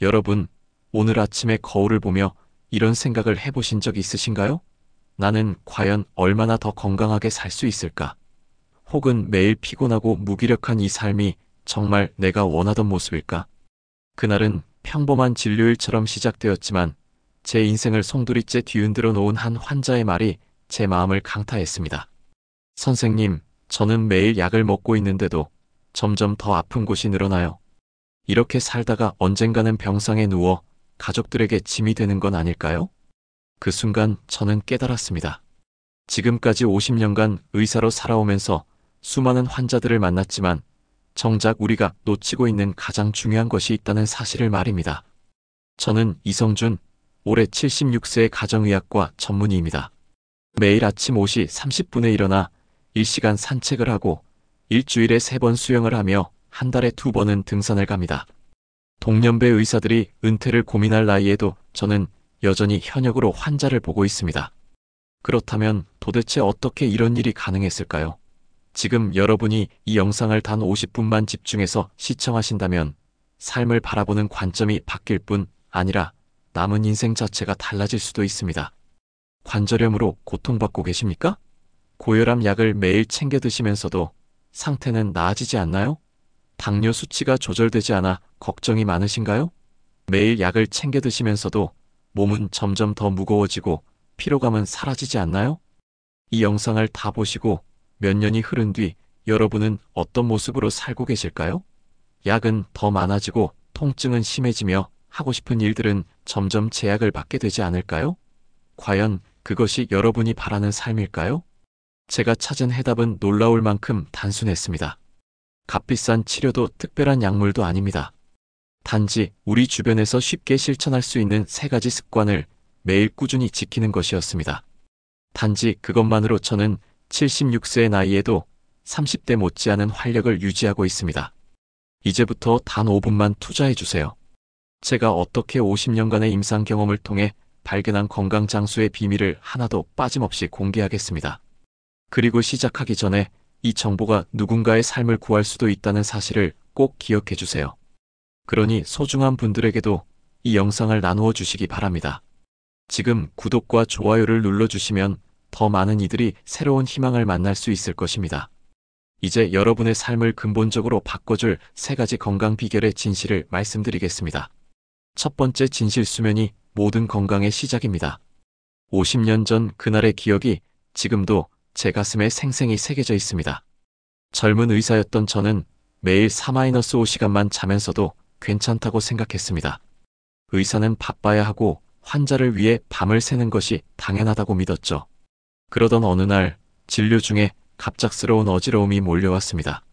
여러분, 오늘 아침에 거울을 보며 이런 생각을 해보신 적 있으신가요? 나는 과연 얼마나 더 건강하게 살 수 있을까? 혹은 매일 피곤하고 무기력한 이 삶이 정말 내가 원하던 모습일까? 그날은 평범한 진료일처럼 시작되었지만 제 인생을 송두리째 뒤흔들어 놓은 한 환자의 말이 제 마음을 강타했습니다. 선생님, 저는 매일 약을 먹고 있는데도 점점 더 아픈 곳이 늘어나요. 이렇게 살다가 언젠가는 병상에 누워 가족들에게 짐이 되는 건 아닐까요? 그 순간 저는 깨달았습니다. 지금까지 50년간 의사로 살아오면서 수많은 환자들을 만났지만 정작 우리가 놓치고 있는 가장 중요한 것이 있다는 사실을 말입니다. 저는 이성준, 올해 76세의 가정의학과 전문의입니다. 매일 아침 5시 30분에 일어나 1시간 산책을 하고 일주일에 3번 수영을 하며 한 달에 2번은 등산을 갑니다. 동년배 의사들이 은퇴를 고민할 나이에도 저는 여전히 현역으로 환자를 보고 있습니다. 그렇다면 도대체 어떻게 이런 일이 가능했을까요? 지금 여러분이 이 영상을 단 50분만 집중해서 시청하신다면 삶을 바라보는 관점이 바뀔 뿐 아니라 남은 인생 자체가 달라질 수도 있습니다. 관절염으로 고통받고 계십니까? 고혈압 약을 매일 챙겨 드시면서도 상태는 나아지지 않나요? 당뇨 수치가 조절되지 않아 걱정이 많으신가요? 매일 약을 챙겨 드시면서도 몸은 점점 더 무거워지고 피로감은 사라지지 않나요? 이 영상을 다 보시고 몇 년이 흐른 뒤 여러분은 어떤 모습으로 살고 계실까요? 약은 더 많아지고 통증은 심해지며 하고 싶은 일들은 점점 제약을 받게 되지 않을까요? 과연 그것이 여러분이 바라는 삶일까요? 제가 찾은 해답은 놀라울 만큼 단순했습니다. 값비싼 치료도 특별한 약물도 아닙니다. 단지 우리 주변에서 쉽게 실천할 수 있는 3가지 습관을 매일 꾸준히 지키는 것이었습니다. 단지 그것만으로 저는 76세의 나이에도 30대 못지않은 활력을 유지하고 있습니다. 이제부터 단 5분만 투자해 주세요. 제가 어떻게 50년간의 임상 경험을 통해 발견한 건강 장수의 비밀을 하나도 빠짐없이 공개하겠습니다. 그리고 시작하기 전에 이 정보가 누군가의 삶을 구할 수도 있다는 사실을 꼭 기억해 주세요. 그러니 소중한 분들에게도 이 영상을 나누어 주시기 바랍니다. 지금 구독과 좋아요를 눌러주시면 더 많은 이들이 새로운 희망을 만날 수 있을 것입니다. 이제 여러분의 삶을 근본적으로 바꿔줄 3가지 건강 비결의 진실을 말씀드리겠습니다. 첫 번째 진실, 수면이 모든 건강의 시작입니다. 50년 전 그날의 기억이 지금도 제 가슴에 생생히 새겨져 있습니다. 젊은 의사였던 저는 매일 4-5시간만 자면서도 괜찮다고 생각했습니다. 의사는 바빠야 하고 환자를 위해 밤을 새는 것이 당연하다고 믿었죠. 그러던 어느 날 진료 중에 갑작스러운 어지러움이 몰려왔습니다.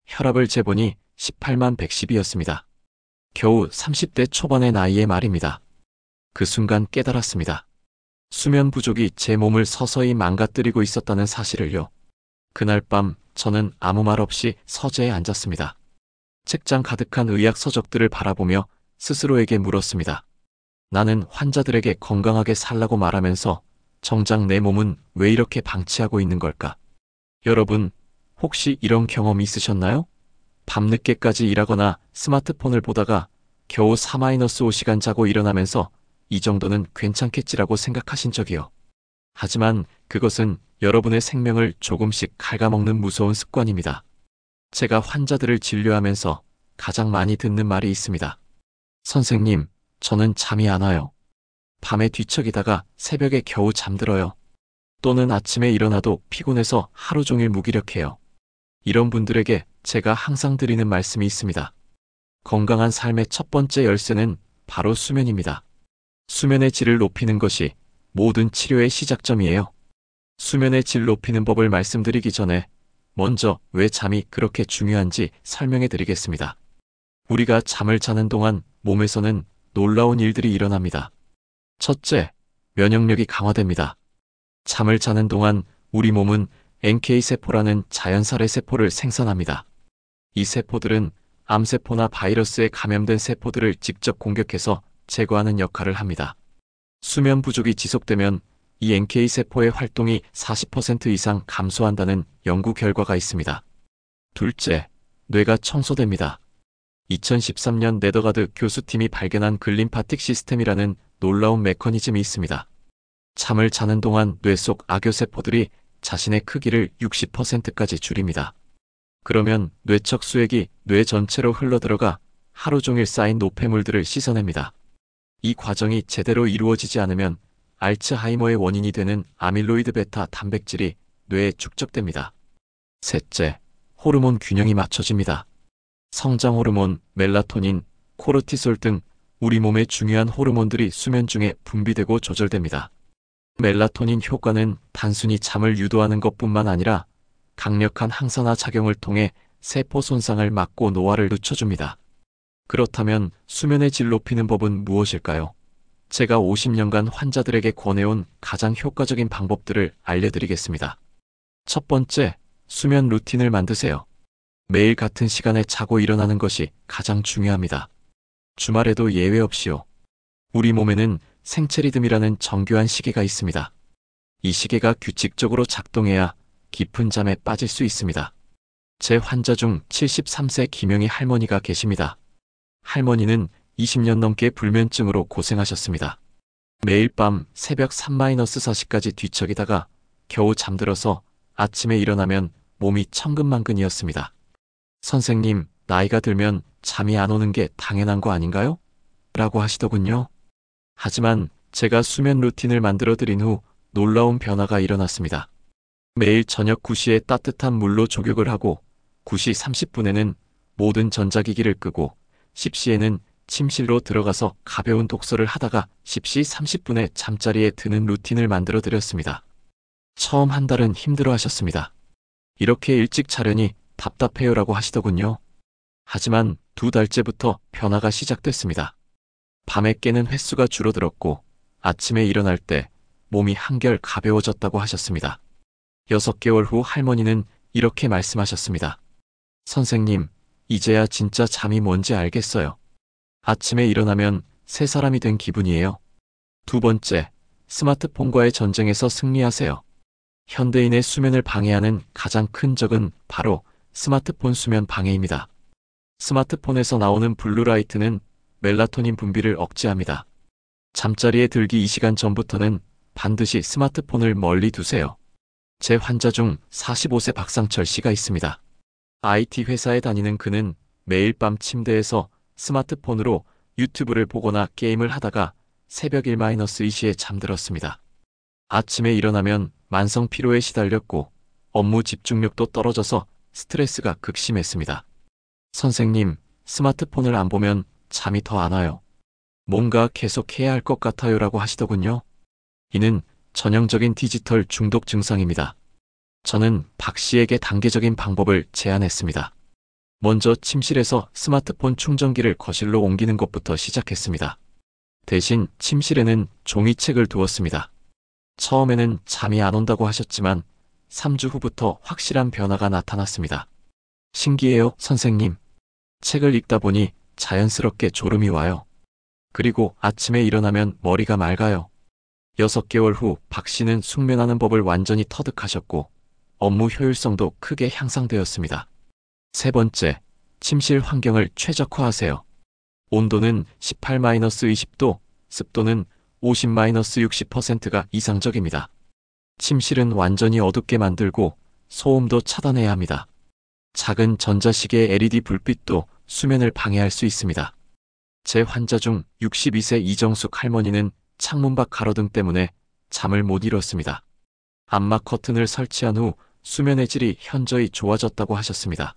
혈압을 재보니 18만 110이었습니다. 겨우 30대 초반의 나이에 말입니다. 그 순간 깨달았습니다. 수면 부족이 제 몸을 서서히 망가뜨리고 있었다는 사실을요. 그날 밤 저는 아무 말 없이 서재에 앉았습니다. 책장 가득한 의학 서적들을 바라보며 스스로에게 물었습니다. 나는 환자들에게 건강하게 살라고 말하면서 정작 내 몸은 왜 이렇게 방치하고 있는 걸까? 여러분, 혹시 이런 경험 있으셨나요? 밤늦게까지 일하거나 스마트폰을 보다가 겨우 4-5시간 자고 일어나면서 이 정도는 괜찮겠지라고 생각하신 적이요. 하지만 그것은 여러분의 생명을 조금씩 갉아먹는 무서운 습관입니다. 제가 환자들을 진료하면서 가장 많이 듣는 말이 있습니다. 선생님, 저는 잠이 안 와요. 밤에 뒤척이다가 새벽에 겨우 잠들어요. 또는 아침에 일어나도 피곤해서 하루 종일 무기력해요. 이런 분들에게 제가 항상 드리는 말씀이 있습니다. 건강한 삶의 첫 번째 열쇠는 바로 수면입니다. 수면의 질을 높이는 것이 모든 치료의 시작점이에요. 수면의 질 높이는 법을 말씀드리기 전에 먼저 왜 잠이 그렇게 중요한지 설명해 드리겠습니다. 우리가 잠을 자는 동안 몸에서는 놀라운 일들이 일어납니다. 첫째, 면역력이 강화됩니다. 잠을 자는 동안 우리 몸은 NK세포라는 자연살해 세포를 생산합니다. 이 세포들은 암세포나 바이러스에 감염된 세포들을 직접 공격해서 제거하는 역할을 합니다. 수면 부족이 지속되면 이 NK세포의 활동이 40% 이상 감소한다는 연구 결과가 있습니다. 둘째, 뇌가 청소됩니다. 2013년 네더가드 교수팀이 발견한 글림파틱 시스템이라는 놀라운 메커니즘이 있습니다. 잠을 자는 동안 뇌 속 악교세포들이 자신의 크기를 60%까지 줄입니다. 그러면 뇌척 수액이 뇌 전체로 흘러들어가 하루 종일 쌓인 노폐물들을 씻어냅니다. 이 과정이 제대로 이루어지지 않으면 알츠하이머의 원인이 되는 아밀로이드 베타 단백질이 뇌에 축적됩니다. 셋째, 호르몬 균형이 맞춰집니다. 성장 호르몬, 멜라토닌, 코르티솔 등 우리 몸의 중요한 호르몬들이 수면 중에 분비되고 조절됩니다. 멜라토닌 효과는 단순히 잠을 유도하는 것뿐만 아니라 강력한 항산화 작용을 통해 세포 손상을 막고 노화를 늦춰줍니다. 그렇다면 수면의 질 높이는 법은 무엇일까요? 제가 50년간 환자들에게 권해온 가장 효과적인 방법들을 알려드리겠습니다. 첫 번째, 수면 루틴을 만드세요. 매일 같은 시간에 자고 일어나는 것이 가장 중요합니다. 주말에도 예외 없이요. 우리 몸에는 생체 리듬이라는 정교한 시계가 있습니다. 이 시계가 규칙적으로 작동해야 깊은 잠에 빠질 수 있습니다. 제 환자 중 73세 김영희 할머니가 계십니다. 할머니는 20년 넘게 불면증으로 고생하셨습니다. 매일 밤 새벽 3-4시까지 뒤척이다가 겨우 잠들어서 아침에 일어나면 몸이 천근만근이었습니다. 선생님, 나이가 들면 잠이 안 오는 게 당연한 거 아닌가요? 라고 하시더군요. 하지만 제가 수면 루틴을 만들어 드린 후 놀라운 변화가 일어났습니다. 매일 저녁 9시에 따뜻한 물로 족욕을 하고 9시 30분에는 모든 전자기기를 끄고 10시에는 침실로 들어가서 가벼운 독서를 하다가 10시 30분에 잠자리에 드는 루틴을 만들어 드렸습니다. 처음 한 달은 힘들어 하셨습니다. 이렇게 일찍 자려니 답답해요라고 하시더군요. 하지만 2달째부터 변화가 시작됐습니다. 밤에 깨는 횟수가 줄어들었고 아침에 일어날 때 몸이 한결 가벼워졌다고 하셨습니다. 6개월 후 할머니는 이렇게 말씀하셨습니다. 선생님, 이제야 진짜 잠이 뭔지 알겠어요. 아침에 일어나면 새 사람이 된 기분이에요. 두 번째, 스마트폰과의 전쟁에서 승리하세요. 현대인의 수면을 방해하는 가장 큰 적은 바로 스마트폰 수면 방해입니다. 스마트폰에서 나오는 블루라이트는 멜라토닌 분비를 억제합니다. 잠자리에 들기 2시간 전부터는 반드시 스마트폰을 멀리 두세요. 제 환자 중 45세 박상철 씨가 있습니다. IT 회사에 다니는 그는 매일 밤 침대에서 스마트폰으로 유튜브를 보거나 게임을 하다가 새벽 1-2시에 잠들었습니다. 아침에 일어나면 만성 피로에 시달렸고 업무 집중력도 떨어져서 스트레스가 극심했습니다. 선생님, 스마트폰을 안 보면 잠이 더 안 와요. 뭔가 계속 해야 할 것 같아요라고 하시더군요. 이는 전형적인 디지털 중독 증상입니다. 저는 박 씨에게 단계적인 방법을 제안했습니다. 먼저 침실에서 스마트폰 충전기를 거실로 옮기는 것부터 시작했습니다. 대신 침실에는 종이책을 두었습니다. 처음에는 잠이 안 온다고 하셨지만 3주 후부터 확실한 변화가 나타났습니다. 신기해요, 선생님. 책을 읽다 보니 자연스럽게 졸음이 와요. 그리고 아침에 일어나면 머리가 맑아요. 6개월 후 박 씨는 숙면하는 법을 완전히 터득하셨고 업무 효율성도 크게 향상되었습니다. 세 번째, 침실 환경을 최적화하세요. 온도는 18-20도, 습도는 50-60%가 이상적입니다. 침실은 완전히 어둡게 만들고 소음도 차단해야 합니다. 작은 전자시계 LED 불빛도 수면을 방해할 수 있습니다. 제 환자 중 62세 이정숙 할머니는 창문밖 가로등 때문에 잠을 못 이뤘습니다. 암막 커튼을 설치한 후 수면의 질이 현저히 좋아졌다고 하셨습니다.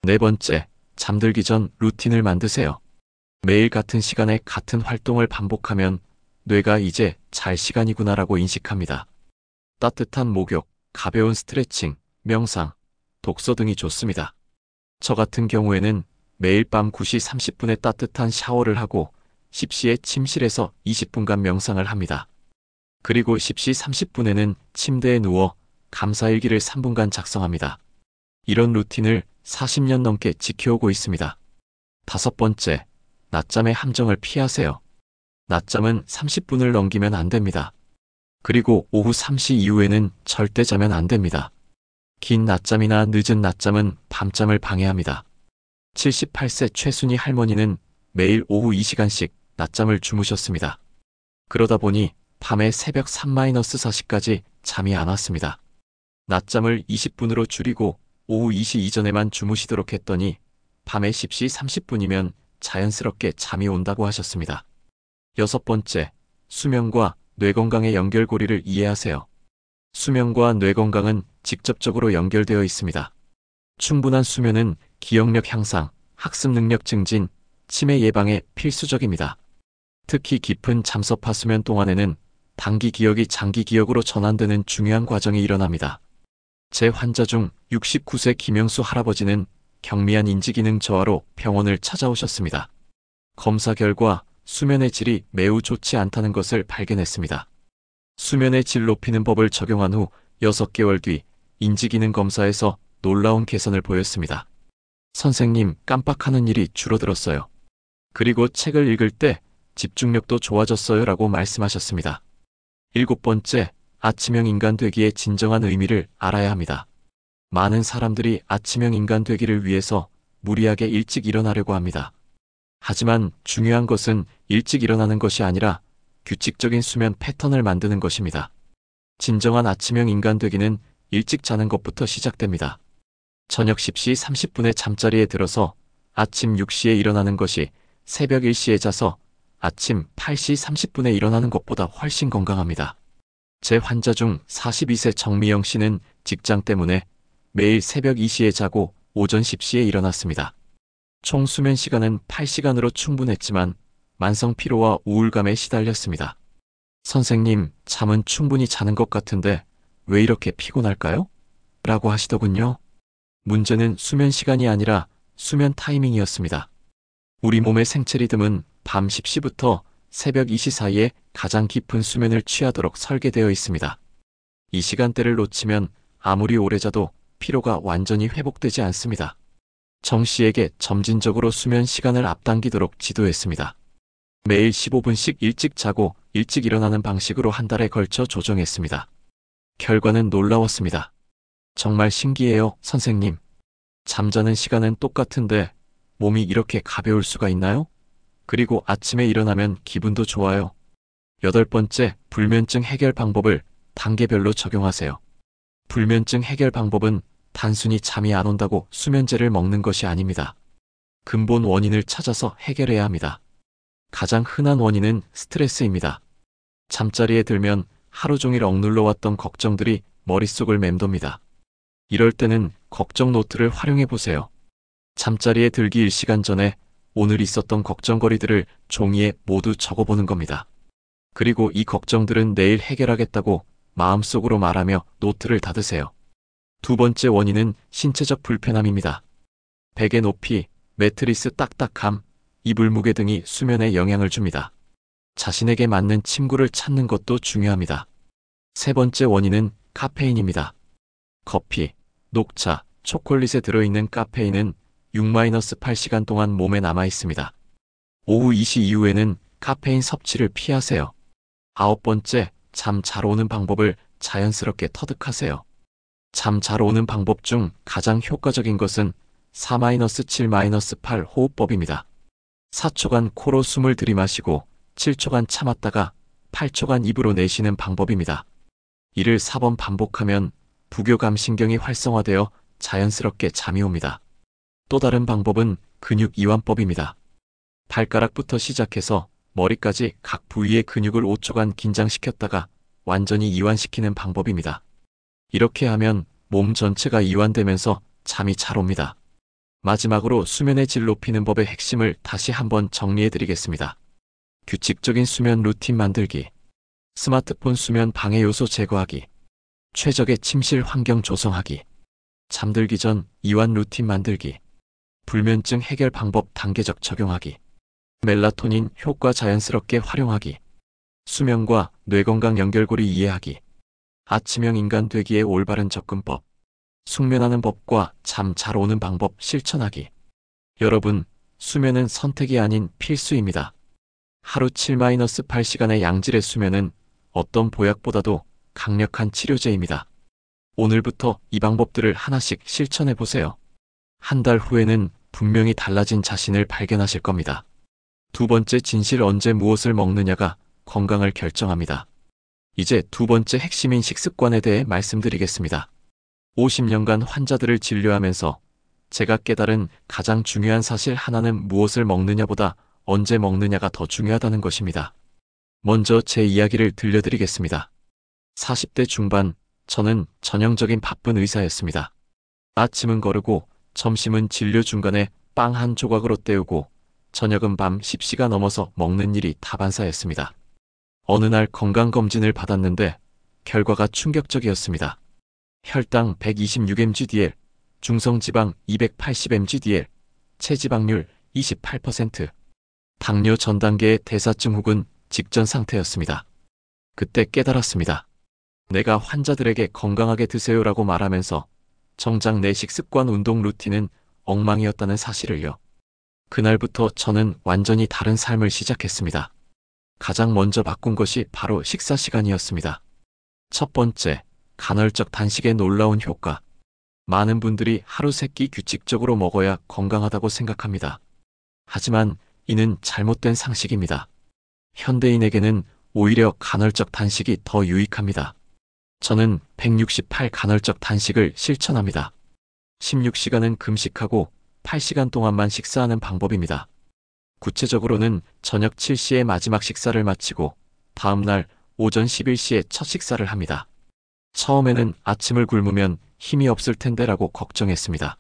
네 번째, 잠들기 전 루틴을 만드세요. 매일 같은 시간에 같은 활동을 반복하면 뇌가 이제 잘 시간이구나라고 인식합니다. 따뜻한 목욕, 가벼운 스트레칭, 명상, 독서 등이 좋습니다. 저 같은 경우에는 매일 밤 9시 30분에 따뜻한 샤워를 하고 10시에 침실에서 20분간 명상을 합니다. 그리고 10시 30분에는 침대에 누워 감사일기를 3분간 작성합니다. 이런 루틴을 40년 넘게 지켜오고 있습니다. 다섯 번째, 낮잠의 함정을 피하세요. 낮잠은 30분을 넘기면 안 됩니다. 그리고 오후 3시 이후에는 절대 자면 안 됩니다. 긴 낮잠이나 늦은 낮잠은 밤잠을 방해합니다. 78세 최순희 할머니는 매일 오후 2시간씩 낮잠을 주무셨습니다. 그러다 보니 밤에 새벽 3-4시까지 잠이 안 왔습니다. 낮잠을 20분으로 줄이고 오후 2시 이전에만 주무시도록 했더니 밤에 10시 30분이면 자연스럽게 잠이 온다고 하셨습니다. 6번째, 수면과 뇌 건강의 연결고리를 이해하세요. 수면과 뇌 건강은 직접적으로 연결되어 있습니다. 충분한 수면은 기억력 향상, 학습 능력 증진, 치매 예방에 필수적입니다. 특히 깊은 잠섭화 수면 동안에는 단기 기억이 장기 기억으로 전환되는 중요한 과정이 일어납니다. 제 환자 중 69세 김영수 할아버지는 경미한 인지기능 저하로 병원을 찾아오셨습니다. 검사 결과 수면의 질이 매우 좋지 않다는 것을 발견했습니다. 수면의 질 높이는 법을 적용한 후 6개월 뒤 인지기능 검사에서 놀라운 개선을 보였습니다. 선생님, 깜빡하는 일이 줄어들었어요. 그리고 책을 읽을 때 집중력도 좋아졌어요 라고 말씀하셨습니다. 7번째, 아침형 인간 되기의 진정한 의미를 알아야 합니다. 많은 사람들이 아침형 인간 되기를 위해서 무리하게 일찍 일어나려고 합니다. 하지만 중요한 것은 일찍 일어나는 것이 아니라 규칙적인 수면 패턴을 만드는 것입니다. 진정한 아침형 인간 되기는 일찍 자는 것부터 시작됩니다. 저녁 10시 30분에 잠자리에 들어서 아침 6시에 일어나는 것이 새벽 1시에 자서 아침 8시 30분에 일어나는 것보다 훨씬 건강합니다. 제 환자 중 42세 정미영 씨는 직장 때문에 매일 새벽 2시에 자고 오전 10시에 일어났습니다. 총 수면 시간은 8시간으로 충분했지만 만성 피로와 우울감에 시달렸습니다. 선생님, 잠은 충분히 자는 것 같은데 왜 이렇게 피곤할까요? 라고 하시더군요. 문제는 수면 시간이 아니라 수면 타이밍이었습니다. 우리 몸의 생체 리듬은 밤 10시부터 새벽 2시 사이에 가장 깊은 수면을 취하도록 설계되어 있습니다. 이 시간대를 놓치면 아무리 오래 자도 피로가 완전히 회복되지 않습니다. 정 씨에게 점진적으로 수면 시간을 앞당기도록 지도했습니다. 매일 15분씩 일찍 자고 일찍 일어나는 방식으로 한 달에 걸쳐 조정했습니다. 결과는 놀라웠습니다. 정말 신기해요, 선생님. 잠자는 시간은 똑같은데 몸이 이렇게 가벼울 수가 있나요? 그리고 아침에 일어나면 기분도 좋아요. 8번째, 불면증 해결 방법을 단계별로 적용하세요. 불면증 해결 방법은 단순히 잠이 안 온다고 수면제를 먹는 것이 아닙니다. 근본 원인을 찾아서 해결해야 합니다. 가장 흔한 원인은 스트레스입니다. 잠자리에 들면 하루 종일 억눌러 왔던 걱정들이 머릿속을 맴돕니다. 이럴 때는 걱정 노트를 활용해 보세요. 잠자리에 들기 1시간 전에 오늘 있었던 걱정거리들을 종이에 모두 적어보는 겁니다. 그리고 이 걱정들은 내일 해결하겠다고 마음속으로 말하며 노트를 닫으세요. 2번째 원인은 신체적 불편함입니다. 베개 높이, 매트리스 딱딱함, 이불 무게 등이 수면에 영향을 줍니다. 자신에게 맞는 침구를 찾는 것도 중요합니다. 3번째 원인은 카페인입니다. 커피, 녹차, 초콜릿에 들어있는 카페인은 6-8시간 동안 몸에 남아 있습니다. 오후 2시 이후에는 카페인 섭취를 피하세요. 9번째, 잠 잘 오는 방법을 자연스럽게 터득하세요. 잠 잘 오는 방법 중 가장 효과적인 것은 4-7-8 호흡법입니다. 4초간 코로 숨을 들이마시고 7초간 참았다가 8초간 입으로 내쉬는 방법입니다. 이를 4번 반복하면 부교감신경이 활성화되어 자연스럽게 잠이 옵니다. 또 다른 방법은 근육 이완법입니다. 발가락부터 시작해서 머리까지 각 부위의 근육을 5초간 긴장시켰다가 완전히 이완시키는 방법입니다. 이렇게 하면 몸 전체가 이완되면서 잠이 잘 옵니다. 마지막으로 수면의 질 높이는 법의 핵심을 다시 한번 정리해 드리겠습니다. 규칙적인 수면 루틴 만들기, 스마트폰 수면 방해 요소 제거하기, 최적의 침실 환경 조성하기, 잠들기 전 이완 루틴 만들기, 불면증 해결 방법 단계적 적용하기, 멜라토닌 효과 자연스럽게 활용하기, 수면과 뇌건강 연결고리 이해하기, 아침형 인간 되기의 올바른 접근법, 숙면하는 법과 잠 잘 오는 방법 실천하기. 여러분, 수면은 선택이 아닌 필수입니다. 하루 7-8시간의 양질의 수면은 어떤 보약보다도 강력한 치료제입니다. 오늘부터 이 방법들을 하나씩 실천해 보세요. 한 달 후에는 분명히 달라진 자신을 발견하실 겁니다. 두 번째 진실 언제 무엇을 먹느냐가 건강을 결정합니다. 이제 두 번째 핵심인 식습관에 대해 말씀드리겠습니다. 50년간 환자들을 진료하면서 제가 깨달은 가장 중요한 사실 하나는 무엇을 먹느냐보다 언제 먹느냐가 더 중요하다는 것입니다. 먼저 제 이야기를 들려드리겠습니다. 40대 중반, 저는 전형적인 바쁜 의사였습니다. 아침은 거르고 점심은 진료 중간에 빵 한 조각으로 때우고 저녁은 밤 10시가 넘어서 먹는 일이 다반사였습니다. 어느 날 건강검진을 받았는데 결과가 충격적이었습니다. 혈당 126mg/dl, 중성지방 280mg/dl, 체지방률 28%, 당뇨 전 단계의 대사증 혹은 직전 상태였습니다. 그때 깨달았습니다. 내가 환자들에게 건강하게 드세요라고 말하면서 정작 내 식습관 운동 루틴은 엉망이었다는 사실을요. 그날부터 저는 완전히 다른 삶을 시작했습니다. 가장 먼저 바꾼 것이 바로 식사 시간이었습니다. 첫 번째, 간헐적 단식의 놀라운 효과. 많은 분들이 하루 3끼 규칙적으로 먹어야 건강하다고 생각합니다. 하지만 이는 잘못된 상식입니다. 현대인에게는 오히려 간헐적 단식이 더 유익합니다. 저는 168 간헐적 단식을 실천합니다. 16시간은 금식하고 8시간 동안만 식사하는 방법입니다. 구체적으로는 저녁 7시에 마지막 식사를 마치고 다음날 오전 11시에 첫 식사를 합니다. 처음에는 아침을 굶으면 힘이 없을 텐데라고 걱정했습니다.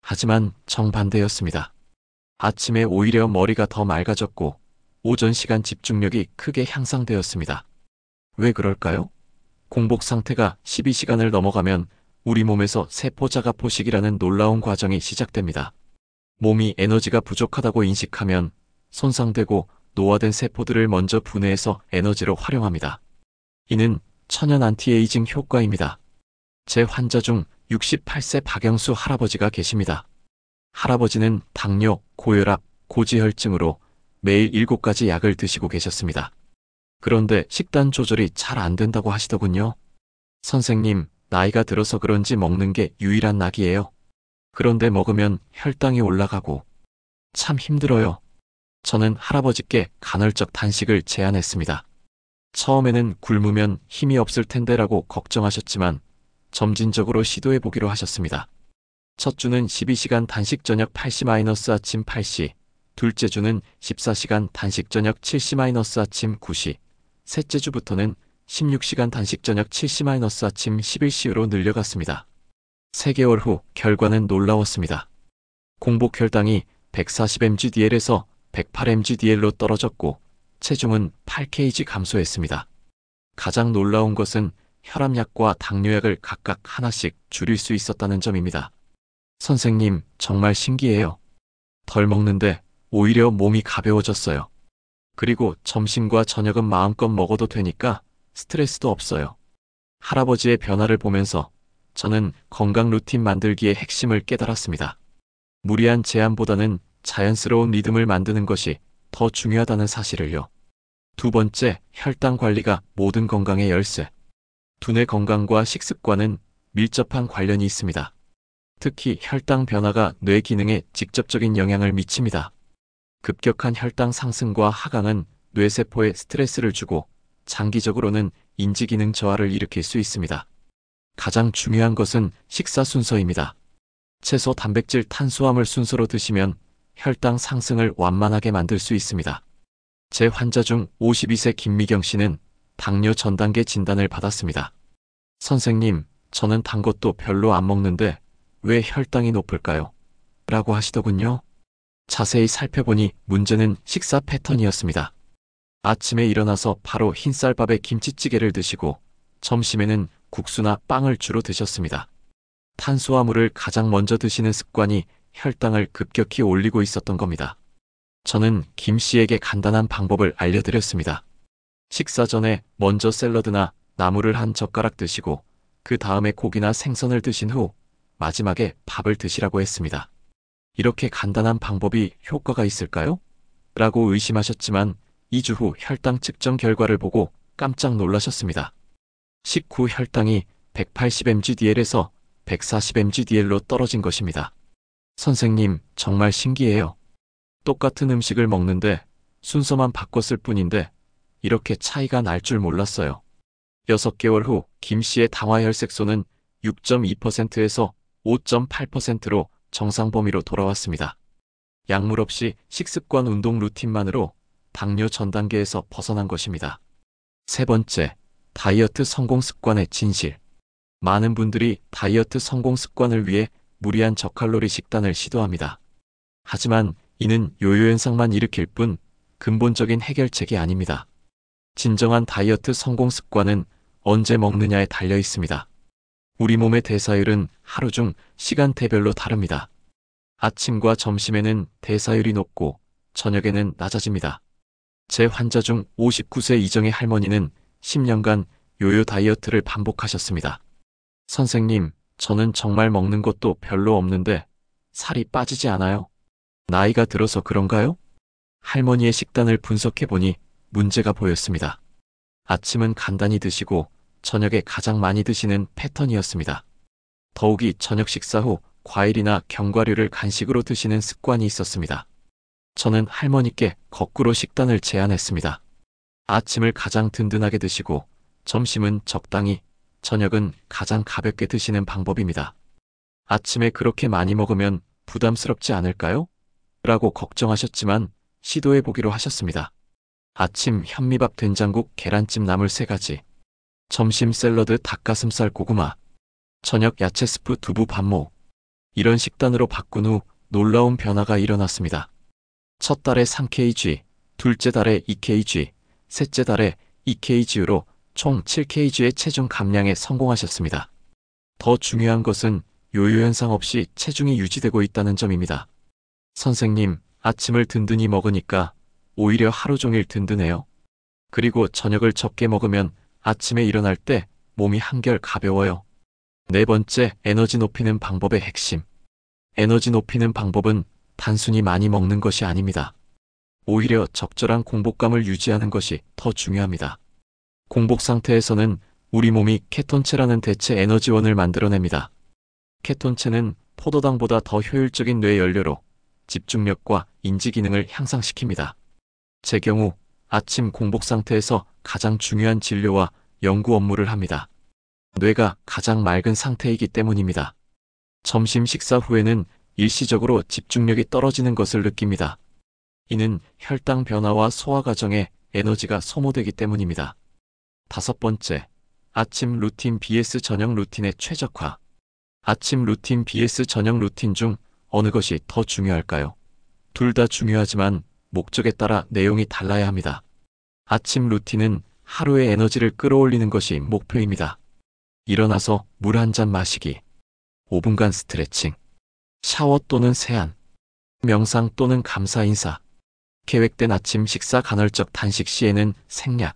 하지만 정반대였습니다. 아침에 오히려 머리가 더 맑아졌고 오전 시간 집중력이 크게 향상되었습니다. 왜 그럴까요? 공복 상태가 12시간을 넘어가면 우리 몸에서 세포 자가 포식이라는 놀라운 과정이 시작됩니다. 몸이 에너지가 부족하다고 인식하면 손상되고 노화된 세포들을 먼저 분해해서 에너지로 활용합니다. 이는 천연 안티에이징 효과입니다. 제 환자 중 68세 박영수 할아버지가 계십니다. 할아버지는 당뇨, 고혈압, 고지혈증으로 매일 7가지 약을 드시고 계셨습니다. 그런데 식단 조절이 잘 안 된다고 하시더군요. 선생님, 나이가 들어서 그런지 먹는 게 유일한 낙이에요. 그런데 먹으면 혈당이 올라가고 참 힘들어요. 저는 할아버지께 간헐적 단식을 제안했습니다. 처음에는 굶으면 힘이 없을 텐데라고 걱정하셨지만 점진적으로 시도해보기로 하셨습니다. 첫 주는 12시간 단식 저녁 8시- 아침 8시, 둘째 주는 14시간 단식 저녁 7시- 아침 9시, 셋째 주부터는 16시간 단식 저녁 7시- 아침 11시로 늘려갔습니다. 3개월 후 결과는 놀라웠습니다. 공복 혈당이 140mg/dl에서 108mg/dl로 떨어졌고 체중은 8kg 감소했습니다. 가장 놀라운 것은 혈압약과 당뇨약을 각각 하나씩 줄일 수 있었다는 점입니다. 선생님, 정말 신기해요. 덜 먹는데 오히려 몸이 가벼워졌어요. 그리고 점심과 저녁은 마음껏 먹어도 되니까 스트레스도 없어요. 할아버지의 변화를 보면서 저는 건강 루틴 만들기의 핵심을 깨달았습니다. 무리한 제한보다는 자연스러운 리듬을 만드는 것이 더 중요하다는 사실을요. 두 번째, 혈당 관리가 모든 건강의 열쇠. 두뇌 건강과 식습관은 밀접한 관련이 있습니다. 특히 혈당 변화가 뇌 기능에 직접적인 영향을 미칩니다. 급격한 혈당 상승과 하강은 뇌세포에 스트레스를 주고 장기적으로는 인지기능 저하를 일으킬 수 있습니다. 가장 중요한 것은 식사 순서입니다. 채소, 단백질, 탄수화물 순서로 드시면 혈당 상승을 완만하게 만들 수 있습니다. 제 환자 중 52세 김미경 씨는 당뇨 전 단계 진단을 받았습니다. 선생님, 저는 단 것도 별로 안 먹는데 왜 혈당이 높을까요? 라고 하시더군요. 자세히 살펴보니 문제는 식사 패턴이었습니다. 아침에 일어나서 바로 흰쌀밥에 김치찌개를 드시고 점심에는 국수나 빵을 주로 드셨습니다. 탄수화물을 가장 먼저 드시는 습관이 혈당을 급격히 올리고 있었던 겁니다. 저는 김 씨에게 간단한 방법을 알려드렸습니다. 식사 전에 먼저 샐러드나 나물을 한 젓가락 드시고 그 다음에 고기나 생선을 드신 후 마지막에 밥을 드시라고 했습니다. 이렇게 간단한 방법이 효과가 있을까요? 라고 의심하셨지만 2주 후 혈당 측정 결과를 보고 깜짝 놀라셨습니다. 식후 혈당이 180mg/dl에서 140mg/dl로 떨어진 것입니다. 선생님, 정말 신기해요. 똑같은 음식을 먹는데 순서만 바꿨을 뿐인데 이렇게 차이가 날 줄 몰랐어요. 6개월 후 김 씨의 당화혈색소는 6.2%에서 5.8%로 정상 범위로 돌아왔습니다. 약물 없이 식습관 운동 루틴만으로 당뇨 전 단계에서 벗어난 것입니다. 세 번째, 다이어트 성공 습관의 진실. 많은 분들이 다이어트 성공 습관을 위해 무리한 저칼로리 식단을 시도합니다. 하지만 이는 요요 현상만 일으킬 뿐 근본적인 해결책이 아닙니다. 진정한 다이어트 성공 습관은 언제 먹느냐에 달려 있습니다. 우리 몸의 대사율은 하루 중 시간대별로 다릅니다. 아침과 점심에는 대사율이 높고 저녁에는 낮아집니다. 제 환자 중 59세 이정의 할머니는 10년간 요요 다이어트를 반복하셨습니다. 선생님, 저는 정말 먹는 것도 별로 없는데 살이 빠지지 않아요. 나이가 들어서 그런가요? 할머니의 식단을 분석해보니 문제가 보였습니다. 아침은 간단히 드시고 저녁에 가장 많이 드시는 패턴이었습니다. 더욱이 저녁 식사 후 과일이나 견과류를 간식으로 드시는 습관이 있었습니다. 저는 할머니께 거꾸로 식단을 제안했습니다. 아침을 가장 든든하게 드시고 점심은 적당히, 저녁은 가장 가볍게 드시는 방법입니다. 아침에 그렇게 많이 먹으면 부담스럽지 않을까요? 라고 걱정하셨지만 시도해보기로 하셨습니다. 아침 현미밥 된장국 계란찜 나물 3가지, 점심 샐러드 닭가슴살 고구마, 저녁 야채 스프 두부 밥모. 이런 식단으로 바꾼 후 놀라운 변화가 일어났습니다. 첫 달에 3kg, 둘째 달에 2kg, 셋째 달에 2kg로 총 7kg의 체중 감량에 성공하셨습니다. 더 중요한 것은 요요 현상 없이 체중이 유지되고 있다는 점입니다. 선생님, 아침을 든든히 먹으니까 오히려 하루 종일 든든해요. 그리고 저녁을 적게 먹으면 아침에 일어날 때 몸이 한결 가벼워요. 네 번째, 에너지 높이는 방법의 핵심. 에너지 높이는 방법은 단순히 많이 먹는 것이 아닙니다. 오히려 적절한 공복감을 유지하는 것이 더 중요합니다. 공복 상태에서는 우리 몸이 케톤체라는 대체 에너지원을 만들어냅니다. 케톤체는 포도당보다 더 효율적인 뇌 연료로 집중력과 인지 기능을 향상시킵니다. 제 경우 아침 공복 상태에서 가장 중요한 진료와 연구 업무를 합니다. 뇌가 가장 맑은 상태이기 때문입니다. 점심 식사 후에는 일시적으로 집중력이 떨어지는 것을 느낍니다. 이는 혈당 변화와 소화 과정에 에너지가 소모되기 때문입니다. 5번째, 아침 루틴 vs 저녁 루틴의 최적화. 아침 루틴 vs 저녁 루틴 중 어느 것이 더 중요할까요? 둘 다 중요하지만 목적에 따라 내용이 달라야 합니다. 아침 루틴은 하루의 에너지를 끌어올리는 것이 목표입니다. 일어나서 물 한 잔 마시기, 5분간 스트레칭, 샤워 또는 세안, 명상 또는 감사 인사, 계획된 아침 식사 간헐적 단식 시에는 생략.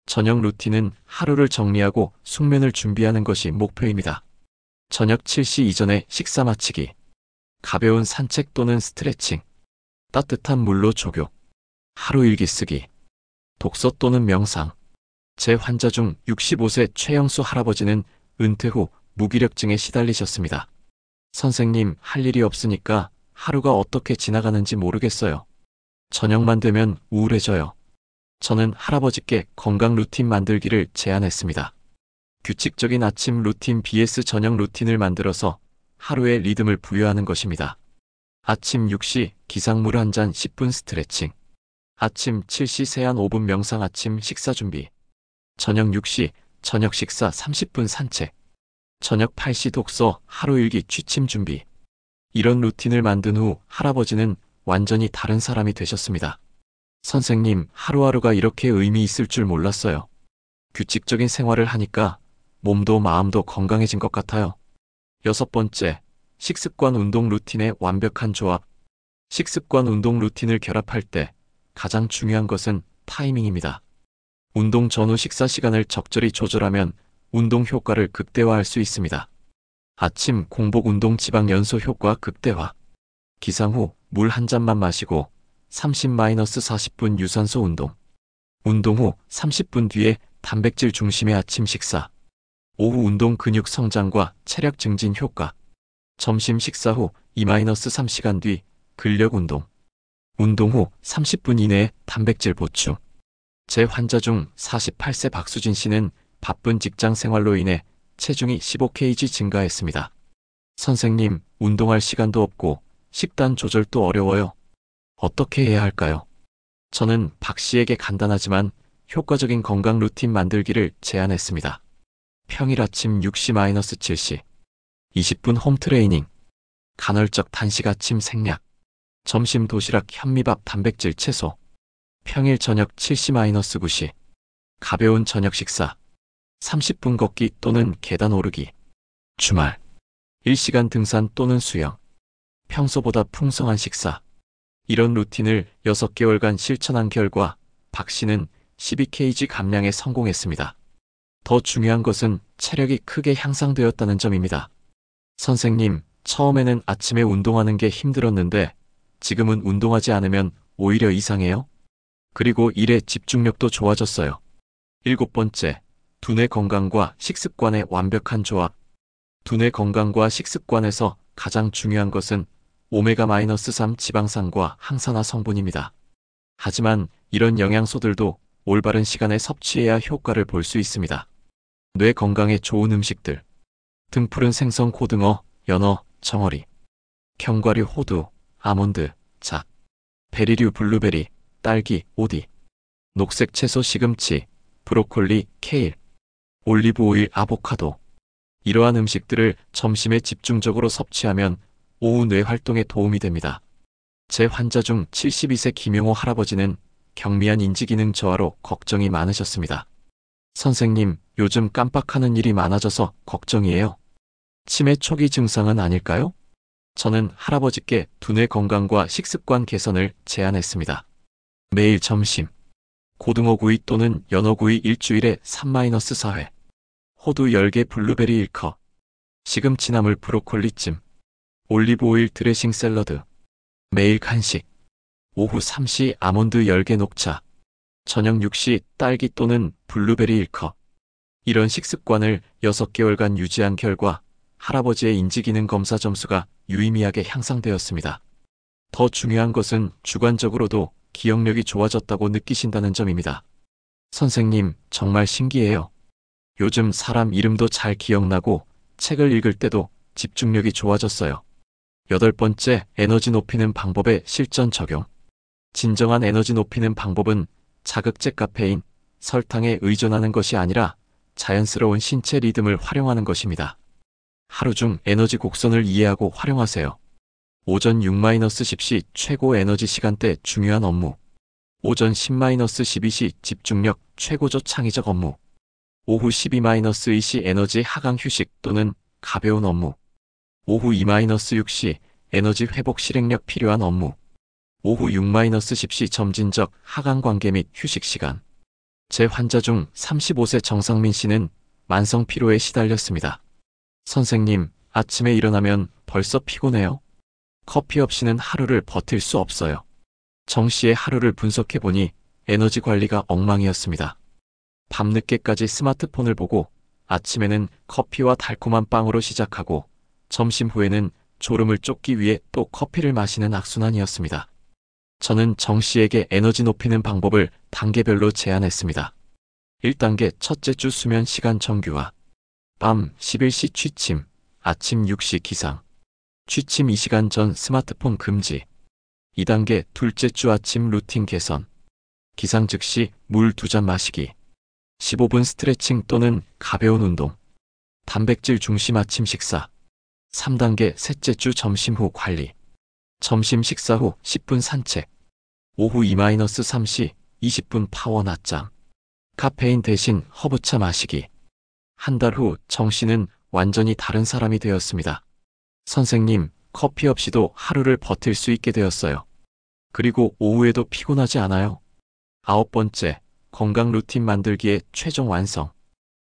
저녁 루틴은 하루를 정리하고 숙면을 준비하는 것이 목표입니다. 저녁 7시 이전에 식사 마치기, 가벼운 산책 또는 스트레칭, 따뜻한 물로 조교, 하루 일기 쓰기, 독서 또는 명상. 제 환자 중 65세 최영수 할아버지는 은퇴 후 무기력증에 시달리셨습니다. 선생님, 할 일이 없으니까 하루가 어떻게 지나가는지 모르겠어요. 저녁만 되면 우울해져요. 저는 할아버지께 건강 루틴 만들기를 제안했습니다. 규칙적인 아침 루틴 vs 저녁 루틴을 만들어서 하루의 리듬을 부여하는 것입니다. 아침 6시 기상물 한 잔 10분 스트레칭, 아침 7시 세안 5분 명상 아침 식사 준비, 저녁 6시 저녁 식사 30분 산책, 저녁 8시 독서 하루 일기 취침 준비. 이런 루틴을 만든 후 할아버지는 완전히 다른 사람이 되셨습니다. 선생님, 하루하루가 이렇게 의미 있을 줄 몰랐어요. 규칙적인 생활을 하니까 몸도 마음도 건강해진 것 같아요. 6번째, 식습관 운동 루틴의 완벽한 조합. 식습관 운동 루틴을 결합할 때 가장 중요한 것은 타이밍입니다. 운동 전후 식사 시간을 적절히 조절하면 운동 효과를 극대화할 수 있습니다. 아침 공복 운동 지방 연소 효과 극대화. 기상 후 물 한 잔만 마시고 30-40분 유산소 운동. 운동 후 30분 뒤에 단백질 중심의 아침 식사. 오후 운동 근육 성장과 체력 증진 효과. 점심 식사 후 2-3시간 뒤 근력 운동. 운동 후 30분 이내에 단백질 보충. 제 환자 중 48세 박수진 씨는 바쁜 직장 생활로 인해 체중이 15kg 증가했습니다. 선생님, 운동할 시간도 없고 식단 조절도 어려워요. 어떻게 해야 할까요? 저는 박 씨에게 간단하지만 효과적인 건강 루틴 만들기를 제안했습니다. 평일 아침 6시-7시 20분 홈트레이닝, 간헐적 단식 아침 생략, 점심 도시락 현미밥 단백질 채소, 평일 저녁 7시-9시 가벼운 저녁 식사, 30분 걷기 또는 계단 오르기, 주말 1시간 등산 또는 수영, 평소보다 풍성한 식사. 이런 루틴을 6개월간 실천한 결과 박 씨는 12kg 감량에 성공했습니다. 더 중요한 것은 체력이 크게 향상되었다는 점입니다. 선생님, 처음에는 아침에 운동하는 게 힘들었는데 지금은 운동하지 않으면 오히려 이상해요? 그리고 일에 집중력도 좋아졌어요. 7번째, 두뇌 건강과 식습관의 완벽한 조합. 두뇌 건강과 식습관에서 가장 중요한 것은 오메가-3 지방산과 항산화 성분입니다. 하지만 이런 영양소들도 올바른 시간에 섭취해야 효과를 볼 수 있습니다. 뇌 건강에 좋은 음식들. 등푸른 생선 고등어, 연어, 정어리, 견과류 호두, 아몬드, 잣, 베리류 블루베리, 딸기, 오디, 녹색 채소 시금치, 브로콜리, 케일, 올리브 오일, 아보카도. 이러한 음식들을 점심에 집중적으로 섭취하면 오후 뇌 활동에 도움이 됩니다. 제 환자 중 72세 김용호 할아버지는 경미한 인지기능 저하로 걱정이 많으셨습니다. 선생님, 요즘 깜빡하는 일이 많아져서 걱정이에요. 치매 초기 증상은 아닐까요? 저는 할아버지께 두뇌 건강과 식습관 개선을 제안했습니다. 매일 점심 고등어구이 또는 연어구이 일주일에 3-4회, 호두 10개 블루베리 1컵, 시금치나물 브로콜리찜, 올리브오일 드레싱 샐러드, 매일 간식, 오후 3시 아몬드 10개 녹차, 저녁 6시 딸기 또는 블루베리 1컵. 이런 식습관을 6개월간 유지한 결과 할아버지의 인지기능 검사 점수가 유의미하게 향상되었습니다. 더 중요한 것은 주관적으로도 기억력이 좋아졌다고 느끼신다는 점입니다. 선생님, 정말 신기해요. 요즘 사람 이름도 잘 기억나고 책을 읽을 때도 집중력이 좋아졌어요. 8번째, 에너지 높이는 방법의 실전 적용. 진정한 에너지 높이는 방법은 자극제 카페인, 설탕에 의존하는 것이 아니라 자연스러운 신체 리듬을 활용하는 것입니다. 하루 중 에너지 곡선을 이해하고 활용하세요. 오전 6-10시 최고 에너지 시간대 중요한 업무. 오전 10-12시 집중력 최고조 창의적 업무. 오후 12-2시 에너지 하강 휴식 또는 가벼운 업무. 오후 2-6시 에너지 회복 실행력 필요한 업무. 오후 6-10시 점진적 하강 관계 및 휴식 시간. 제 환자 중 35세 정상민 씨는 만성 피로에 시달렸습니다. 선생님, 아침에 일어나면 벌써 피곤해요. 커피 없이는 하루를 버틸 수 없어요. 정 씨의 하루를 분석해보니 에너지 관리가 엉망이었습니다. 밤늦게까지 스마트폰을 보고 아침에는 커피와 달콤한 빵으로 시작하고 점심 후에는 졸음을 쫓기 위해 또 커피를 마시는 악순환이었습니다. 저는 정 씨에게 에너지 높이는 방법을 단계별로 제안했습니다. 1단계 첫째 주 수면 시간 정규화. 밤 11시 취침, 아침 6시 기상. 취침 2시간 전 스마트폰 금지. 2단계 둘째 주 아침 루틴 개선. 기상 즉시 물 2잔 마시기. 15분 스트레칭 또는 가벼운 운동. 단백질 중심 아침 식사. 3단계 셋째 주 점심 후 관리. 점심 식사 후 10분 산책. 오후 2-3시 20분 파워 낮잠. 카페인 대신 허브차 마시기. 한 달 후 정 씨는 완전히 다른 사람이 되었습니다. 선생님, 커피 없이도 하루를 버틸 수 있게 되었어요. 그리고 오후에도 피곤하지 않아요. 9번째, 건강 루틴 만들기의 최종 완성.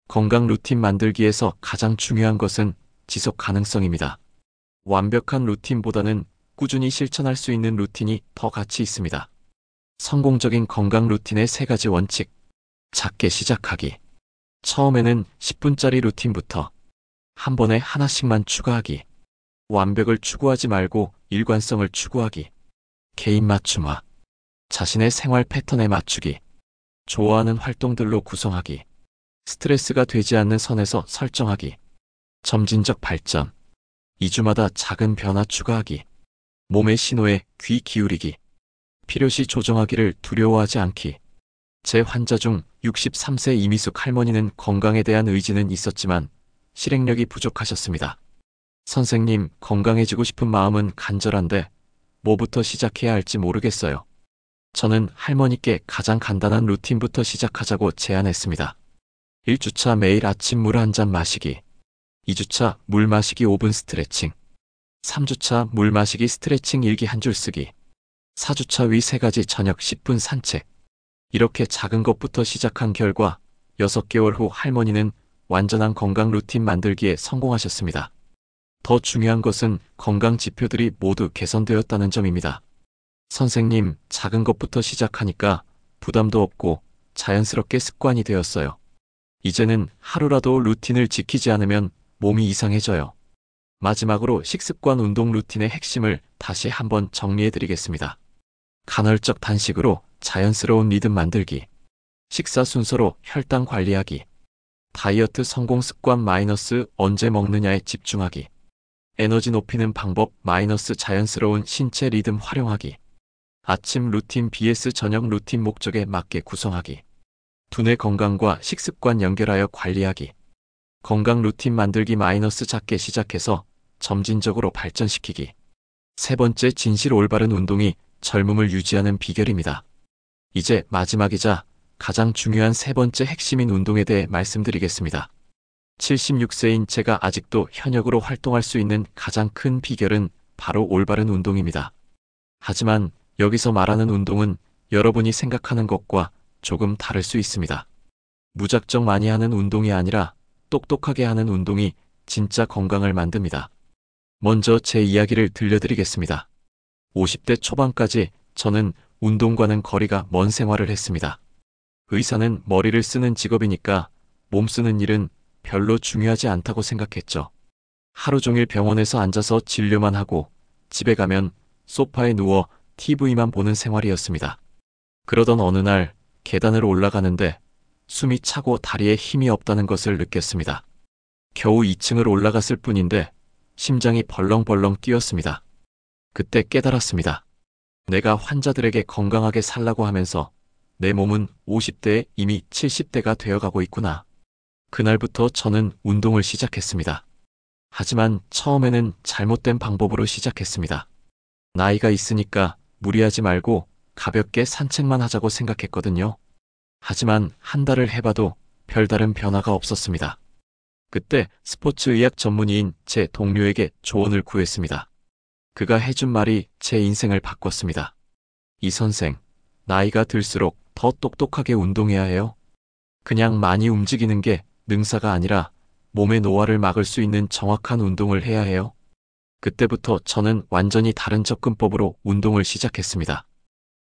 건강 루틴 만들기에서 가장 중요한 것은 지속 가능성입니다. 완벽한 루틴보다는 꾸준히 실천할 수 있는 루틴이 더 가치 있습니다. 성공적인 건강 루틴의 3가지 원칙. 작게 시작하기. 처음에는 10분짜리 루틴부터 한 번에 하나씩만 추가하기. 완벽을 추구하지 말고 일관성을 추구하기. 개인 맞춤화. 자신의 생활 패턴에 맞추기. 좋아하는 활동들로 구성하기. 스트레스가 되지 않는 선에서 설정하기. 점진적 발전. 2주마다 작은 변화 추가하기. 몸의 신호에 귀 기울이기. 필요시 조정하기를 두려워하지 않기. 제 환자 중 63세 이미숙 할머니는 건강에 대한 의지는 있었지만 실행력이 부족하셨습니다. 선생님, 건강해지고 싶은 마음은 간절한데 뭐부터 시작해야 할지 모르겠어요. 저는 할머니께 가장 간단한 루틴부터 시작하자고 제안했습니다. 1주차 매일 아침 물 한 잔 마시기. 2주차 물 마시기 5분 스트레칭. 3주차 물 마시기 스트레칭 일기 한 줄 쓰기. 4주차 위 3가지 저녁 10분 산책. 이렇게 작은 것부터 시작한 결과 6개월 후 할머니는 완전한 건강 루틴 만들기에 성공하셨습니다. 더 중요한 것은 건강 지표들이 모두 개선되었다는 점입니다. 선생님, 작은 것부터 시작하니까 부담도 없고 자연스럽게 습관이 되었어요. 이제는 하루라도 루틴을 지키지 않으면 몸이 이상해져요. 마지막으로 식습관 운동 루틴의 핵심을 다시 한번 정리해드리겠습니다. 간헐적 단식으로 자연스러운 리듬 만들기. 식사 순서로 혈당 관리하기. 다이어트 성공 습관 마이너스 언제 먹느냐에 집중하기. 에너지 높이는 방법 마이너스 자연스러운 신체 리듬 활용하기. 아침 루틴 vs 저녁 루틴 목적에 맞게 구성하기. 두뇌 건강과 식습관 연결하여 관리하기. 건강 루틴 만들기 마이너스 작게 시작해서 점진적으로 발전시키기. 세 번째, 진실 올바른 운동이 젊음을 유지하는 비결입니다. 이제 마지막이자 가장 중요한 세 번째 핵심인 운동에 대해 말씀드리겠습니다. 76세인 제가 아직도 현역으로 활동할 수 있는 가장 큰 비결은 바로 올바른 운동입니다. 하지만 여기서 말하는 운동은 여러분이 생각하는 것과 조금 다를 수 있습니다. 무작정 많이 하는 운동이 아니라 똑똑하게 하는 운동이 진짜 건강을 만듭니다. 먼저 제 이야기를 들려드리겠습니다. 50대 초반까지 저는 운동과는 거리가 먼 생활을 했습니다. 의사는 머리를 쓰는 직업이니까 몸 쓰는 일은 별로 중요하지 않다고 생각했죠. 하루 종일 병원에서 앉아서 진료만 하고 집에 가면 소파에 누워 TV만 보는 생활이었습니다. 그러던 어느 날 계단을 올라가는데 숨이 차고 다리에 힘이 없다는 것을 느꼈습니다. 겨우 2층을 올라갔을 뿐인데 심장이 벌렁벌렁 뛰었습니다. 그때 깨달았습니다. 내가 환자들에게 건강하게 살라고 하면서 내 몸은 50대에 이미 70대가 되어가고 있구나. 그날부터 저는 운동을 시작했습니다. 하지만 처음에는 잘못된 방법으로 시작했습니다. 나이가 있으니까 무리하지 말고 가볍게 산책만 하자고 생각했거든요. 하지만 한 달을 해봐도 별다른 변화가 없었습니다. 그때 스포츠의학 전문의인 제 동료에게 조언을 구했습니다. 그가 해준 말이 제 인생을 바꿨습니다. 이 선생, 나이가 들수록 더 똑똑하게 운동해야 해요. 그냥 많이 움직이는 게 능사가 아니라 몸의 노화를 막을 수 있는 정확한 운동을 해야 해요. 그때부터 저는 완전히 다른 접근법으로 운동을 시작했습니다.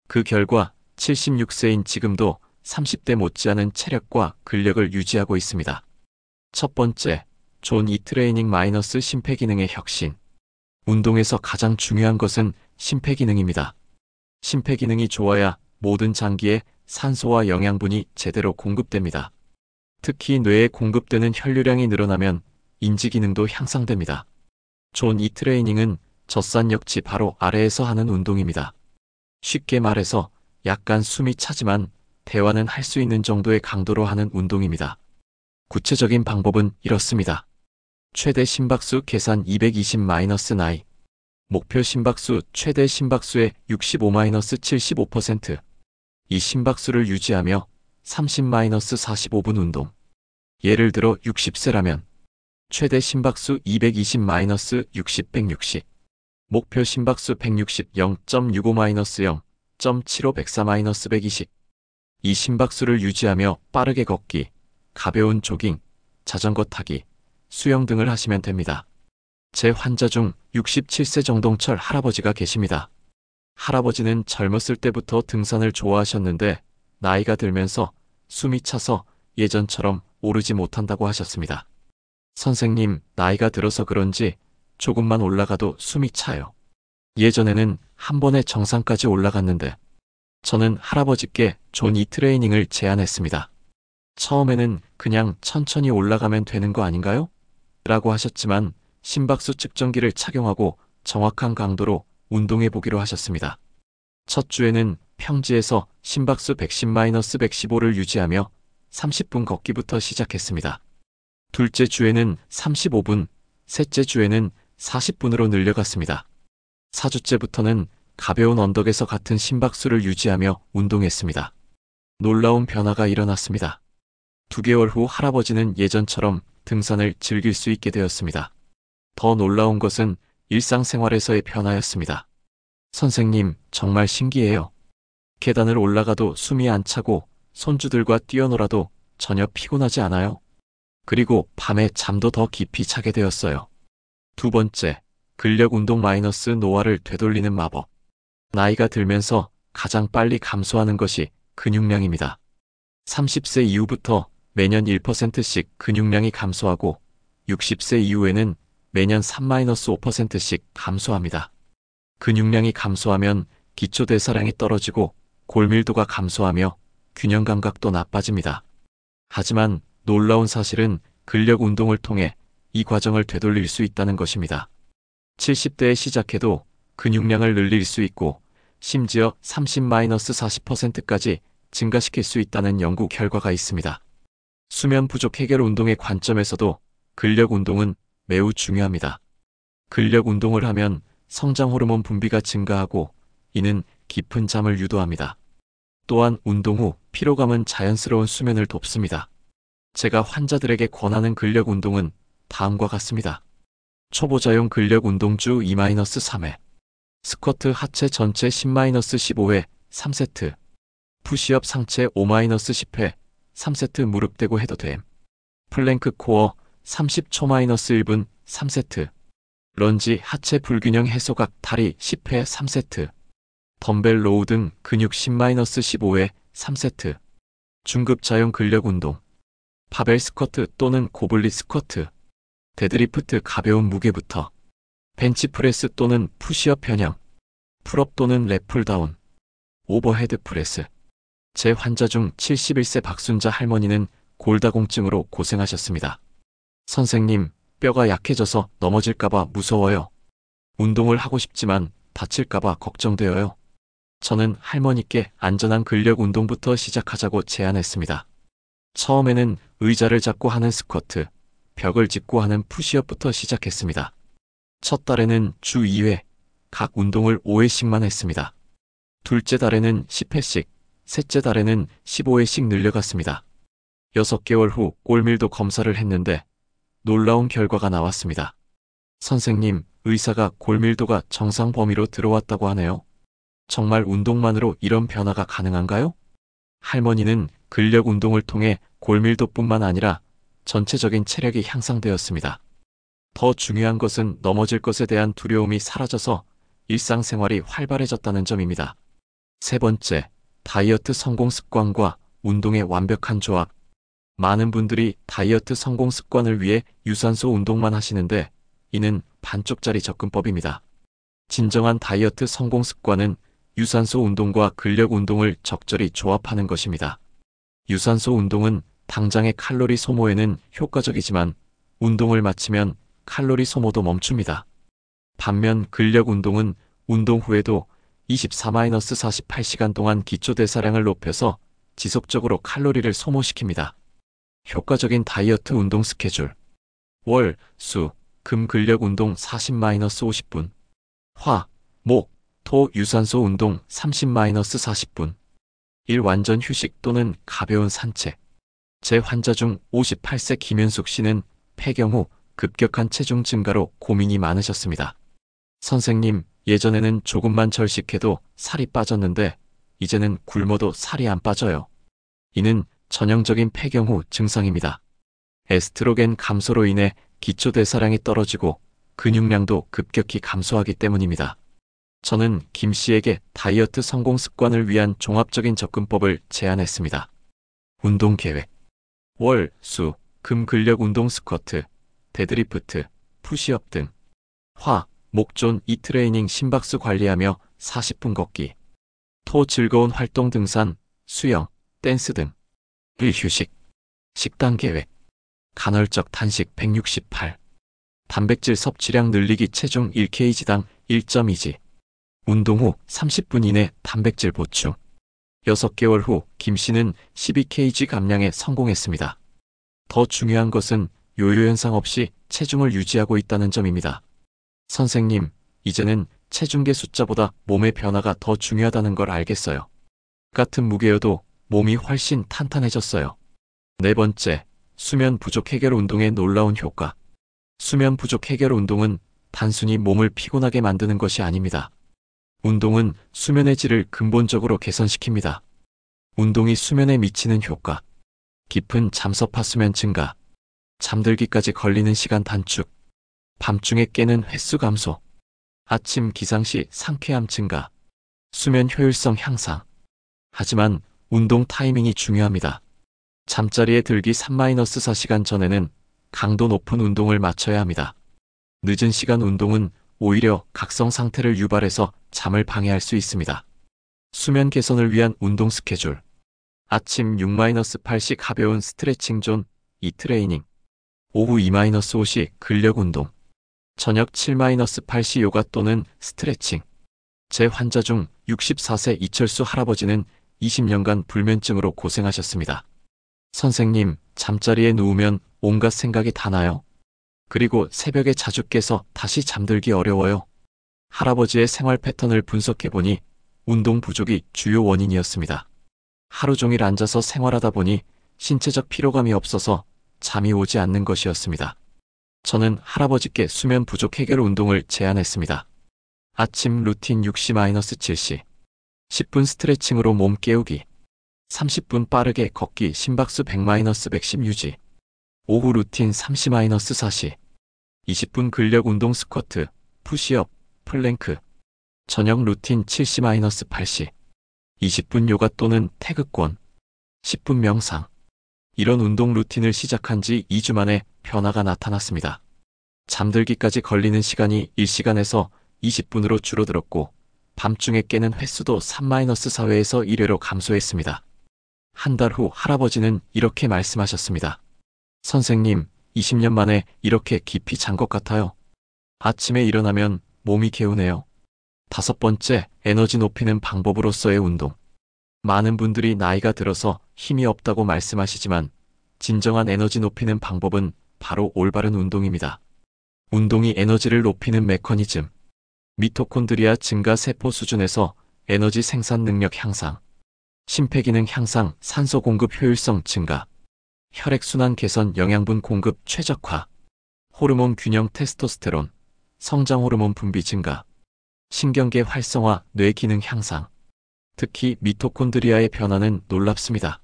그 결과 76세인 지금도 30대 못지않은 체력과 근력을 유지하고 있습니다. 첫 번째, 존 이 트레이닝 마이너스 심폐기능의 혁신. 운동에서 가장 중요한 것은 심폐기능입니다. 심폐기능이 좋아야 모든 장기에 산소와 영양분이 제대로 공급됩니다. 특히 뇌에 공급되는 혈류량이 늘어나면 인지기능도 향상됩니다. 존 이 트레이닝은 젖산 역지 바로 아래에서 하는 운동입니다. 쉽게 말해서 약간 숨이 차지만 대화는 할 수 있는 정도의 강도로 하는 운동입니다. 구체적인 방법은 이렇습니다. 최대 심박수 계산 220-나이. 목표 심박수 최대 심박수의 65-75%. 이 심박수를 유지하며 30-45분 운동. 예를 들어 60세라면 최대 심박수 220-60-160. 목표 심박수 160 0.65-0.75 104-120. 이 심박수를 유지하며 빠르게 걷기, 가벼운 조깅, 자전거 타기, 수영 등을 하시면 됩니다. 제 환자 중 67세 정동철 할아버지가 계십니다. 할아버지는 젊었을 때부터 등산을 좋아하셨는데 나이가 들면서 숨이 차서 예전처럼 오르지 못한다고 하셨습니다. 선생님, 나이가 들어서 그런지 조금만 올라가도 숨이 차요. 예전에는 한 번에 정상까지 올라갔는데 저는 할아버지께 존 이 트레이닝을 제안했습니다. 처음에는 그냥 천천히 올라가면 되는 거 아닌가요? 라고 하셨지만 심박수 측정기를 착용하고 정확한 강도로 운동해 보기로 하셨습니다. 첫 주에는 평지에서 심박수 110-115를 유지하며 30분 걷기부터 시작했습니다. 둘째 주에는 35분, 셋째 주에는 40분으로 늘려갔습니다. 4주째부터는 가벼운 언덕에서 같은 심박수를 유지하며 운동했습니다. 놀라운 변화가 일어났습니다. 2개월 후 할아버지는 예전처럼 등산을 즐길 수 있게 되었습니다. 더 놀라운 것은 일상생활에서의 변화였습니다. 선생님, 정말 신기해요. 계단을 올라가도 숨이 안 차고 손주들과 뛰어놀아도 전혀 피곤하지 않아요. 그리고 밤에 잠도 더 깊이 자게 되었어요. 두 번째, 근력 운동 마이너스 노화를 되돌리는 마법. 나이가 들면서 가장 빨리 감소하는 것이 근육량입니다. 30세 이후부터 매년 1%씩 근육량이 감소하고 60세 이후에는 매년 3-5%씩 감소합니다. 근육량이 감소하면 기초대사량이 떨어지고 골밀도가 감소하며 균형 감각도 나빠집니다. 하지만 놀라운 사실은 근력 운동을 통해 이 과정을 되돌릴 수 있다는 것입니다. 70대에 시작해도 근육량을 늘릴 수 있고 심지어 30-40%까지 증가시킬 수 있다는 연구 결과가 있습니다. 수면 부족 해결 운동의 관점에서도 근력 운동은 매우 중요합니다. 근력 운동을 하면 성장 호르몬 분비가 증가하고 이는 깊은 잠을 유도합니다. 또한 운동 후 피로감은 자연스러운 수면을 돕습니다. 제가 환자들에게 권하는 근력 운동은 다음과 같습니다. 초보자용 근력 운동주 2-3회, 스쿼트 하체 전체 10-15회 3세트, 푸시업 상체 5-10회 3세트 무릎 대고 해도 됨, 플랭크 코어 30초-1분 3세트, 런지 하체 불균형 해소각 다리 10회 3세트, 덤벨 로우 등 근육 10-15회 3세트, 중급자용 근력 운동, 바벨 스쿼트 또는 고블릿 스쿼트, 데드리프트 가벼운 무게부터, 벤치프레스 또는 푸시업 변형, 풀업 또는 랩풀다운, 오버헤드 프레스. 제 환자 중 71세 박순자 할머니는 골다공증으로 고생하셨습니다. 선생님, 뼈가 약해져서 넘어질까봐 무서워요. 운동을 하고 싶지만 다칠까봐 걱정되어요. 저는 할머니께 안전한 근력 운동부터 시작하자고 제안했습니다. 처음에는 의자를 잡고 하는 스쿼트, 벽을 짚고 하는 푸시업부터 시작했습니다. 첫 달에는 주 2회, 각 운동을 5회씩만 했습니다. 둘째 달에는 10회씩, 셋째 달에는 15회씩 늘려갔습니다. 6개월 후 골밀도 검사를 했는데 놀라운 결과가 나왔습니다. 선생님, 의사가 골밀도가 정상 범위로 들어왔다고 하네요. 정말 운동만으로 이런 변화가 가능한가요? 할머니는 근력 운동을 통해 골밀도뿐만 아니라 전체적인 체력이 향상되었습니다. 더 중요한 것은 넘어질 것에 대한 두려움이 사라져서 일상생활이 활발해졌다는 점입니다. 세 번째, 다이어트 성공 습관과 운동의 완벽한 조합. 많은 분들이 다이어트 성공 습관을 위해 유산소 운동만 하시는데 이는 반쪽짜리 접근법입니다. 진정한 다이어트 성공 습관은 유산소 운동과 근력 운동을 적절히 조합하는 것입니다. 유산소 운동은 당장의 칼로리 소모에는 효과적이지만 운동을 마치면 칼로리 소모도 멈춥니다. 반면 근력 운동은 운동 후에도 24-48시간 동안 기초대사량을 높여서 지속적으로 칼로리를 소모시킵니다. 효과적인 다이어트 운동 스케줄. 월, 수, 금 근력 운동 40-50분. 화, 목, 토 유산소 운동 30-40분. 일 완전 휴식 또는 가벼운 산책. 제 환자 중 58세 김현숙 씨는 폐경 후 급격한 체중 증가로 고민이 많으셨습니다. 선생님, 예전에는 조금만 절식해도 살이 빠졌는데 이제는 굶어도 살이 안 빠져요. 이는 전형적인 폐경 후 증상입니다. 에스트로겐 감소로 인해 기초대사량이 떨어지고 근육량도 급격히 감소하기 때문입니다. 저는 김 씨에게 다이어트 성공 습관을 위한 종합적인 접근법을 제안했습니다. 운동 계획. 월, 수, 금 근력 운동 스쿼트, 데드리프트, 푸시업 등. 화, 목 좋은 이트레이닝 심박수 관리하며 40분 걷기. 토 즐거운 활동 등산, 수영, 댄스 등. 일 휴식. 식단 계획. 간헐적 단식 168. 단백질 섭취량 늘리기 체중 1kg당 1.2g. 운동 후 30분 이내 단백질 보충. 6개월 후 김 씨는 12kg 감량에 성공했습니다. 더 중요한 것은 요요 현상 없이 체중을 유지하고 있다는 점입니다. 선생님, 이제는 체중계 숫자보다 몸의 변화가 더 중요하다는 걸 알겠어요. 같은 무게여도 몸이 훨씬 탄탄해졌어요. 네 번째, 수면 부족 해결 운동의 놀라운 효과. 수면 부족 해결 운동은 단순히 몸을 피곤하게 만드는 것이 아닙니다. 운동은 수면의 질을 근본적으로 개선시킵니다. 운동이 수면에 미치는 효과. 깊은 잠섭하 수면 증가. 잠들기까지 걸리는 시간 단축. 밤중에 깨는 횟수 감소. 아침 기상 시 상쾌함 증가. 수면 효율성 향상. 하지만 운동 타이밍이 중요합니다. 잠자리에 들기 3-4시간 전에는 강도 높은 운동을 마쳐야 합니다. 늦은 시간 운동은 오히려 각성 상태를 유발해서 잠을 방해할 수 있습니다. 수면 개선을 위한 운동 스케줄. 아침 6-8시 가벼운 스트레칭 존, 이트레이닝. 오후 2-5시 근력 운동. 저녁 7-8시 요가 또는 스트레칭. 제 환자 중 64세 이철수 할아버지는 20년간 불면증으로 고생하셨습니다. 선생님, 잠자리에 누우면 온갖 생각이 다 나요. 그리고 새벽에 자주 깨서 다시 잠들기 어려워요. 할아버지의 생활 패턴을 분석해보니 운동 부족이 주요 원인이었습니다. 하루 종일 앉아서 생활하다 보니 신체적 피로감이 없어서 잠이 오지 않는 것이었습니다. 저는 할아버지께 수면 부족 해결 운동을 제안했습니다. 아침 루틴 6시-7시. 10분 스트레칭으로 몸 깨우기. 30분 빠르게 걷기 심박수 100-110 유지. 오후 루틴 3시-4시. 20분 근력 운동 스쿼트, 푸시업, 플랭크. 저녁 루틴 7시-8시. 20분 요가 또는 태극권. 10분 명상. 이런 운동 루틴을 시작한 지 2주 만에 변화가 나타났습니다. 잠들기까지 걸리는 시간이 1시간에서 20분으로 줄어들었고 밤중에 깨는 횟수도 3-4회에서 1회로 감소했습니다. 한 달 후 할아버지는 이렇게 말씀하셨습니다. 선생님, 20년 만에 이렇게 깊이 잔 것 같아요. 아침에 일어나면 몸이 개운해요. 5번째, 에너지 높이는 방법으로서의 운동. 많은 분들이 나이가 들어서 힘이 없다고 말씀하시지만 진정한 에너지 높이는 방법은 바로 올바른 운동입니다. 운동이 에너지를 높이는 메커니즘. 미토콘드리아 증가 세포 수준에서 에너지 생산 능력 향상. 심폐기능 향상, 산소 공급 효율성 증가. 혈액순환 개선, 영양분 공급 최적화. 호르몬 균형, 테스토스테론, 성장 호르몬 분비 증가. 신경계 활성화, 뇌 기능 향상. 특히 미토콘드리아의 변화는 놀랍습니다.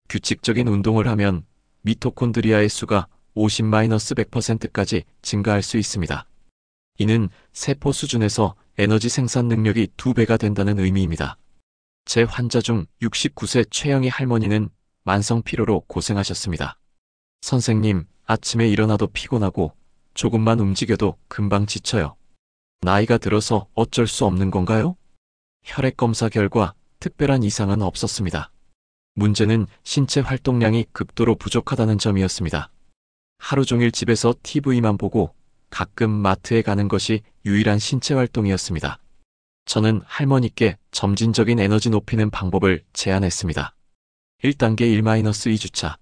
규칙적인 운동을 하면 미토콘드리아의 수가 50-100%까지 증가할 수 있습니다. 이는 세포 수준에서 에너지 생산 능력이 2배가 된다는 의미입니다. 제 환자 중 69세 최영희 할머니는 만성 피로로 고생하셨습니다. 선생님, 아침에 일어나도 피곤하고 조금만 움직여도 금방 지쳐요. 나이가 들어서 어쩔 수 없는 건가요? 혈액 검사 결과 특별한 이상은 없었습니다. 문제는 신체 활동량이 극도로 부족하다는 점이었습니다. 하루 종일 집에서 TV만 보고 가끔 마트에 가는 것이 유일한 신체 활동이었습니다. 저는 할머니께 점진적인 에너지 높이는 방법을 제안했습니다. 1단계 1-2주차.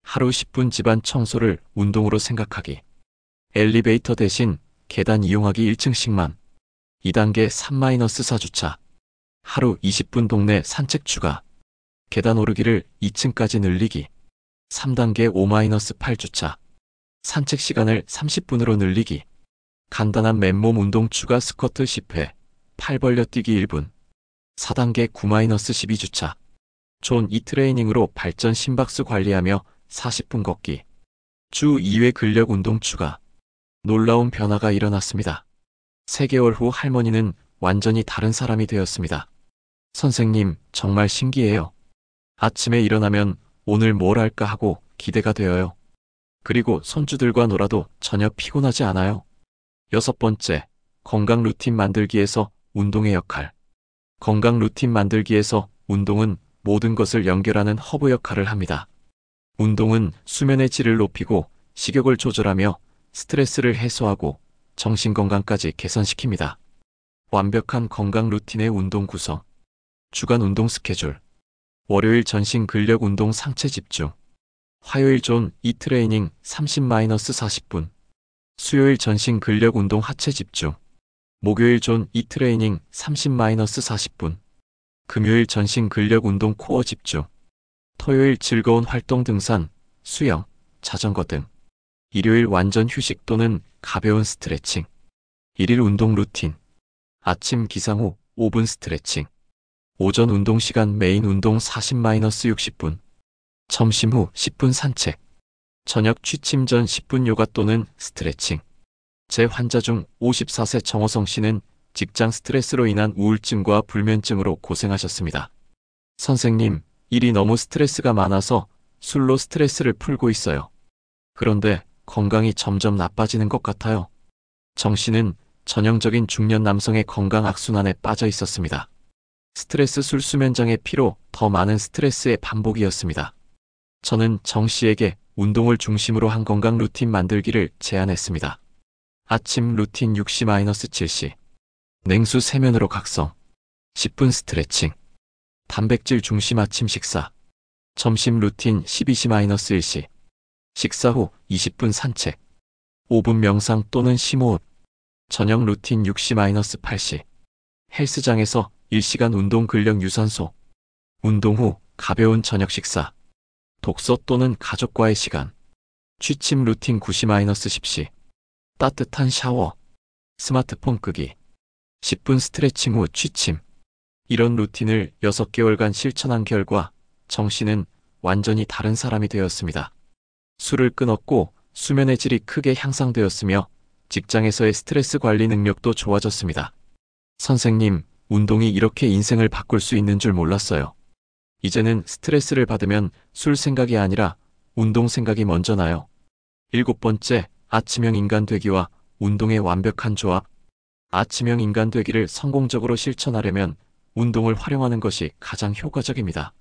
하루 10분 집안 청소를 운동으로 생각하기. 엘리베이터 대신 계단 이용하기 1층씩만. 2단계 3-4주차. 하루 20분 동네 산책 추가. 계단 오르기를 2층까지 늘리기. 3단계 5-8주차. 산책 시간을 30분으로 늘리기. 간단한 맨몸 운동 추가 스쿼트 10회. 팔 벌려 뛰기 1분. 4단계 9-12주차. 존 이트레이닝으로 발전 심박수 관리하며 40분 걷기. 주 2회 근력 운동 추가. 놀라운 변화가 일어났습니다. 3개월 후 할머니는 완전히 다른 사람이 되었습니다. 선생님, 정말 신기해요. 아침에 일어나면 오늘 뭘 할까 하고 기대가 되어요. 그리고 손주들과 놀아도 전혀 피곤하지 않아요. 6번째, 건강 루틴 만들기에서 운동의 역할. 건강 루틴 만들기에서 운동은 모든 것을 연결하는 허브 역할을 합니다. 운동은 수면의 질을 높이고 식욕을 조절하며 스트레스를 해소하고 정신 건강까지 개선시킵니다. 완벽한 건강 루틴의 운동 구성. 주간 운동 스케줄. 월요일 전신 근력 운동 상체 집중. 화요일 존 2 트레이닝 30-40분. 수요일 전신 근력 운동 하체 집중. 목요일 존 2 트레이닝 30-40분. 금요일 전신 근력 운동 코어 집중. 토요일 즐거운 활동 등산, 수영, 자전거 등. 일요일 완전 휴식 또는 가벼운 스트레칭. 일일 운동 루틴. 아침 기상 후 5분 스트레칭. 오전 운동 시간 메인 운동 40-60분. 점심 후 10분 산책. 저녁 취침 전 10분 요가 또는 스트레칭. 제 환자 중 54세 정호성 씨는 직장 스트레스로 인한 우울증과 불면증으로 고생하셨습니다. 선생님, 일이 너무 스트레스가 많아서 술로 스트레스를 풀고 있어요. 그런데 건강이 점점 나빠지는 것 같아요. 정 씨는 전형적인 중년 남성의 건강 악순환에 빠져 있었습니다. 스트레스 술 수면장애 피로 더 많은 스트레스의 반복이었습니다. 저는 정 씨에게 운동을 중심으로 한 건강 루틴 만들기를 제안했습니다. 아침 루틴 6시-7시. 냉수 세면으로 각성. 10분 스트레칭. 단백질 중심 아침 식사. 점심 루틴 12시-1시. 식사 후 20분 산책. 5분 명상 또는 심호흡. 저녁 루틴 6시-8시. 헬스장에서 1시간 운동 근력 유산소. 운동 후 가벼운 저녁 식사. 독서 또는 가족과의 시간. 취침 루틴 9시-10시. 따뜻한 샤워. 스마트폰 끄기. 10분 스트레칭 후 취침. 이런 루틴을 6개월간 실천한 결과 정 씨는 완전히 다른 사람이 되었습니다. 술을 끊었고 수면의 질이 크게 향상되었으며 직장에서의 스트레스 관리 능력도 좋아졌습니다. 선생님, 운동이 이렇게 인생을 바꿀 수 있는 줄 몰랐어요. 이제는 스트레스를 받으면 술 생각이 아니라 운동 생각이 먼저 나요. 7번째, 아침형 인간 되기와 운동의 완벽한 조합. 아침형 인간 되기를 성공적으로 실천하려면 운동을 활용하는 것이 가장 효과적입니다.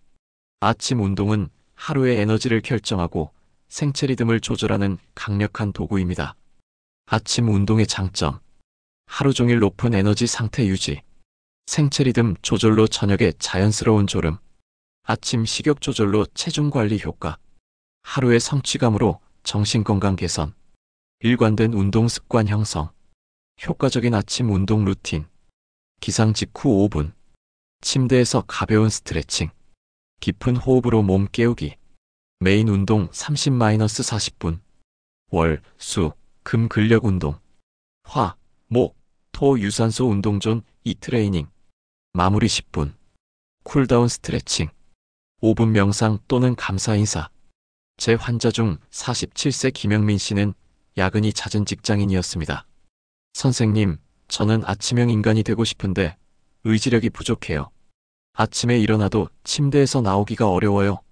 아침 운동은 하루의 에너지를 결정하고 생체 리듬을 조절하는 강력한 도구입니다. 아침 운동의 장점. 하루 종일 높은 에너지 상태 유지. 생체 리듬 조절로 저녁에 자연스러운 졸음. 아침 식욕 조절로 체중 관리 효과. 하루의 성취감으로 정신건강 개선. 일관된 운동 습관 형성. 효과적인 아침 운동 루틴. 기상 직후 5분. 침대에서 가벼운 스트레칭. 깊은 호흡으로 몸 깨우기. 메인 운동 30-40분. 월, 수, 금 근력 운동. 화, 목, 토 유산소 운동 존 2 트레이닝. 마무리 10분. 쿨다운 스트레칭. 5분 명상 또는 감사 인사. 제 환자 중 47세 김영민 씨는 야근이 잦은 직장인이었습니다. 선생님, 저는 아침형 인간이 되고 싶은데 의지력이 부족해요. 아침에 일어나도 침대에서 나오기가 어려워요.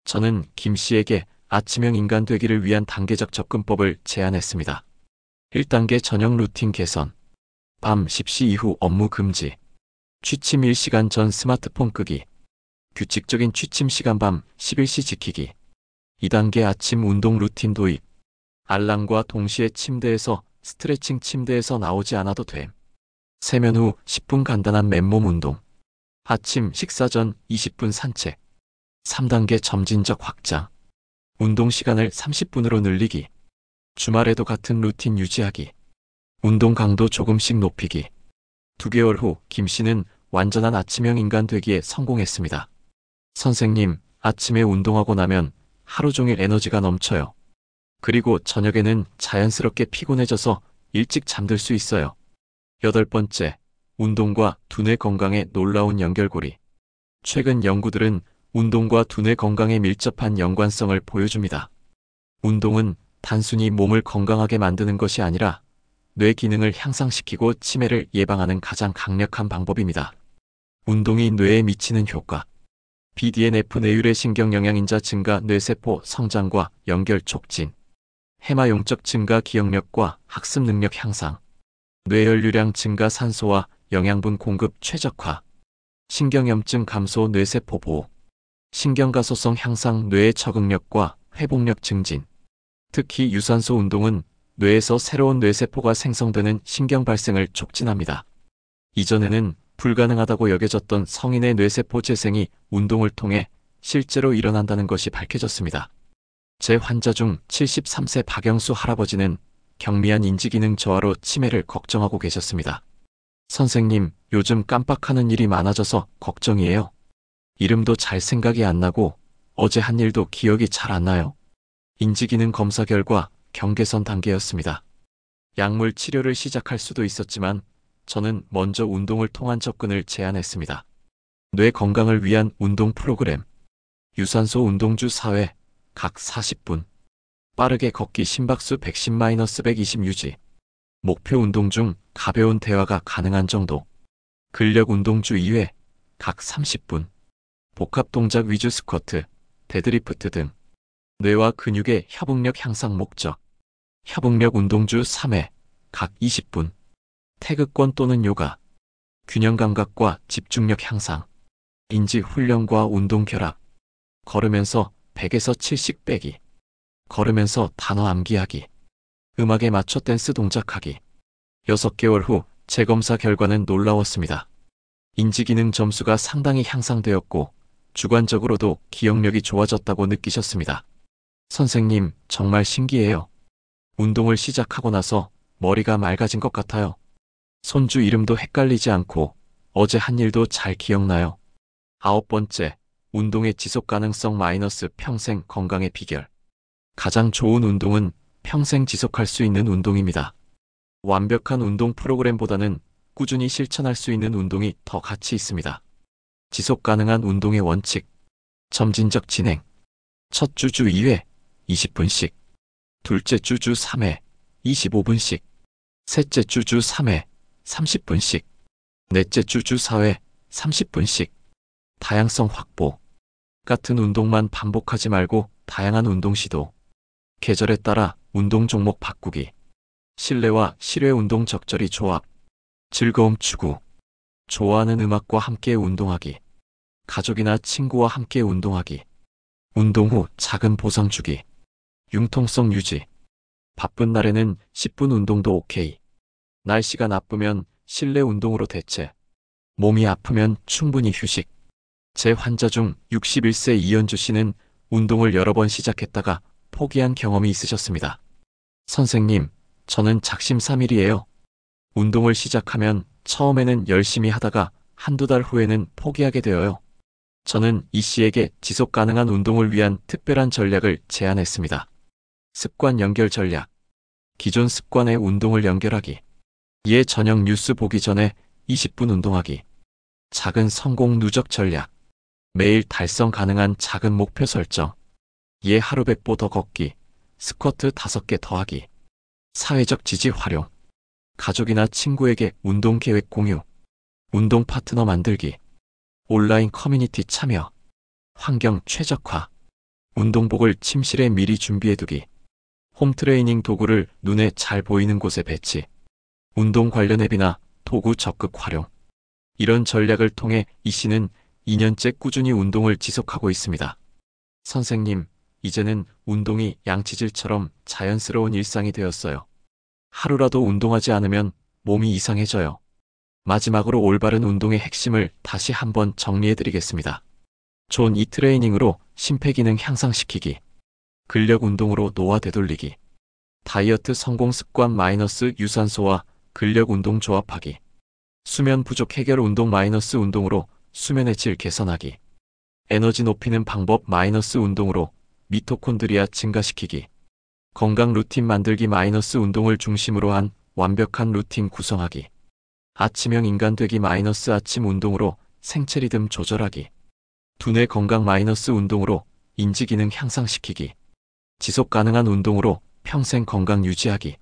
저는 김 씨에게 아침형 인간 되기를 위한 단계적 접근법을 제안했습니다. 1단계 저녁 루틴 개선. 밤 10시 이후 업무 금지. 취침 1시간 전 스마트폰 끄기. 규칙적인 취침 시간 밤 11시 지키기. 2단계 아침 운동 루틴 도입. 알람과 동시에 침대에서 스트레칭. 침대에서 나오지 않아도 됨. 세면 후 10분 간단한 맨몸 운동. 아침 식사 전 20분 산책. 3단계 점진적 확장. 운동 시간을 30분으로 늘리기. 주말에도 같은 루틴 유지하기. 운동 강도 조금씩 높이기. 2개월 후 김 씨는 완전한 아침형 인간 되기에 성공했습니다. 선생님, 아침에 운동하고 나면 하루 종일 에너지가 넘쳐요. 그리고 저녁에는 자연스럽게 피곤해져서 일찍 잠들 수 있어요. 8번째, 운동과 두뇌 건강의 놀라운 연결고리. 최근 연구들은 운동과 두뇌 건강에 밀접한 연관성을 보여줍니다. 운동은 단순히 몸을 건강하게 만드는 것이 아니라 뇌 기능을 향상시키고 치매를 예방하는 가장 강력한 방법입니다. 운동이 뇌에 미치는 효과. BDNF 뇌유래 신경 영양인자 증가 뇌세포 성장과 연결 촉진. 해마용적 증가 기억력과 학습 능력 향상. 뇌혈류량 증가, 산소와 영양분 공급 최적화, 신경염증 감소, 뇌세포 보호, 신경가소성 향상, 뇌의 적응력과 회복력 증진. 특히 유산소 운동은 뇌에서 새로운 뇌세포가 생성되는 신경 발생을 촉진합니다. 이전에는 불가능하다고 여겨졌던 성인의 뇌세포 재생이 운동을 통해 실제로 일어난다는 것이 밝혀졌습니다. 제 환자 중 73세 박영수 할아버지는 경미한 인지기능 저하로 치매를 걱정하고 계셨습니다. 선생님, 요즘 깜빡하는 일이 많아져서 걱정이에요. 이름도 잘 생각이 안 나고 어제 한 일도 기억이 잘 안 나요. 인지기능 검사 결과 경계선 단계였습니다. 약물 치료를 시작할 수도 있었지만 저는 먼저 운동을 통한 접근을 제안했습니다. 뇌 건강을 위한 운동 프로그램. 유산소 운동주 4회, 각 40분. 빠르게 걷기 심박수 110-120 유지. 목표 운동 중 가벼운 대화가 가능한 정도. 근력 운동주 2회, 각 30분. 복합 동작 위주 스쿼트, 데드리프트 등. 뇌와 근육의 협응력 향상 목적. 협응력 운동주 3회, 각 20분. 태극권 또는 요가. 균형 감각과 집중력 향상. 인지 훈련과 운동 결합. 걸으면서 100에서 70 빼기. 걸으면서 단어 암기하기. 음악에 맞춰 댄스 동작하기. 6개월 후 재검사 결과는 놀라웠습니다. 인지기능 점수가 상당히 향상되었고 주관적으로도 기억력이 좋아졌다고 느끼셨습니다. 선생님, 정말 신기해요. 운동을 시작하고 나서 머리가 맑아진 것 같아요. 손주 이름도 헷갈리지 않고 어제 한 일도 잘 기억나요. 9번째, 운동의 지속 가능성 마이너스 평생 건강의 비결. 가장 좋은 운동은 평생 지속할 수 있는 운동입니다. 완벽한 운동 프로그램보다는 꾸준히 실천할 수 있는 운동이 더 가치 있습니다. 지속 가능한 운동의 원칙. 점진적 진행. 첫 주주 2회, 20분씩. 둘째 주주 3회, 25분씩. 셋째 주주 3회, 30분씩. 넷째 주주 4회, 30분씩. 다양성 확보. 같은 운동만 반복하지 말고 다양한 운동 시도. 계절에 따라 운동 종목 바꾸기. 실내와 실외 운동 적절히 조합. 즐거움 추구. 좋아하는 음악과 함께 운동하기. 가족이나 친구와 함께 운동하기. 운동 후 작은 보상 주기. 융통성 유지. 바쁜 날에는 10분 운동도 오케이. 날씨가 나쁘면 실내 운동으로 대체. 몸이 아프면 충분히 휴식. 제 환자 중 61세 이현주 씨는 운동을 여러 번 시작했다가 포기한 경험이 있으셨습니다. 선생님, 저는 작심삼일이에요. 운동을 시작하면 처음에는 열심히 하다가 한두 달 후에는 포기하게 되어요. 저는 이 씨에게 지속 가능한 운동을 위한 특별한 전략을 제안했습니다. 습관 연결 전략. 기존 습관에 운동을 연결하기. 이에 저녁 뉴스 보기 전에 20분 운동하기. 작은 성공 누적 전략. 매일 달성 가능한 작은 목표 설정. 이에 하루 100보 더 걷기. 스쿼트 5개 더하기. 사회적 지지 활용. 가족이나 친구에게 운동 계획 공유. 운동 파트너 만들기. 온라인 커뮤니티 참여. 환경 최적화. 운동복을 침실에 미리 준비해두기. 홈트레이닝 도구를 눈에 잘 보이는 곳에 배치. 운동 관련 앱이나 도구 적극 활용. 이런 전략을 통해 이 씨는 2년째 꾸준히 운동을 지속하고 있습니다. 선생님, 이제는 운동이 양치질처럼 자연스러운 일상이 되었어요. 하루라도 운동하지 않으면 몸이 이상해져요. 마지막으로 올바른 운동의 핵심을 다시 한번 정리해드리겠습니다. 존 이 트레이닝으로 심폐기능 향상시키기. 근력 운동으로 노화 되돌리기. 다이어트 성공 습관 마이너스 유산소와 근력 운동 조합하기. 수면 부족 해결 운동 마이너스 운동으로 수면의 질 개선하기. 에너지 높이는 방법 마이너스 운동으로 미토콘드리아 증가시키기. 건강 루틴 만들기 마이너스 운동을 중심으로 한 완벽한 루틴 구성하기. 아침형 인간 되기 마이너스 아침 운동으로 생체 리듬 조절하기. 두뇌 건강 마이너스 운동으로 인지기능 향상시키기. 지속 가능한 운동으로 평생 건강 유지하기.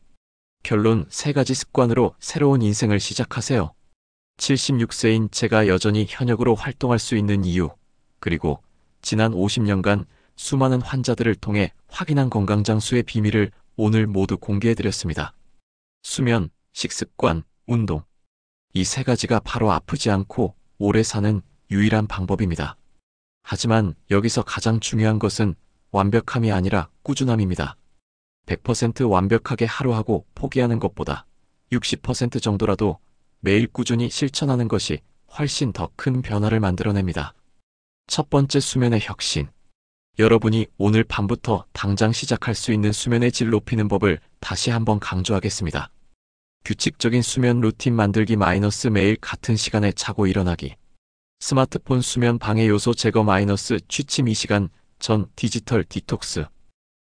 결론 3가지 습관으로 새로운 인생을 시작하세요. 76세인 제가 여전히 현역으로 활동할 수 있는 이유, 그리고 지난 50년간 수많은 환자들을 통해 확인한 건강장수의 비밀을 오늘 모두 공개해드렸습니다. 수면, 식습관, 운동. 이 세 가지가 바로 아프지 않고 오래 사는 유일한 방법입니다. 하지만 여기서 가장 중요한 것은 완벽함이 아니라 꾸준함입니다. 100% 완벽하게 하루 하고 포기하는 것보다 60% 정도라도 매일 꾸준히 실천하는 것이 훨씬 더 큰 변화를 만들어냅니다. 첫 번째, 수면의 혁신. 여러분이 오늘 밤부터 당장 시작할 수 있는 수면의 질 높이는 법을 다시 한번 강조하겠습니다. 규칙적인 수면 루틴 만들기 마이너스 매일 같은 시간에 자고 일어나기. 스마트폰 수면 방해 요소 제거 마이너스 취침 2시간 전 디지털 디톡스.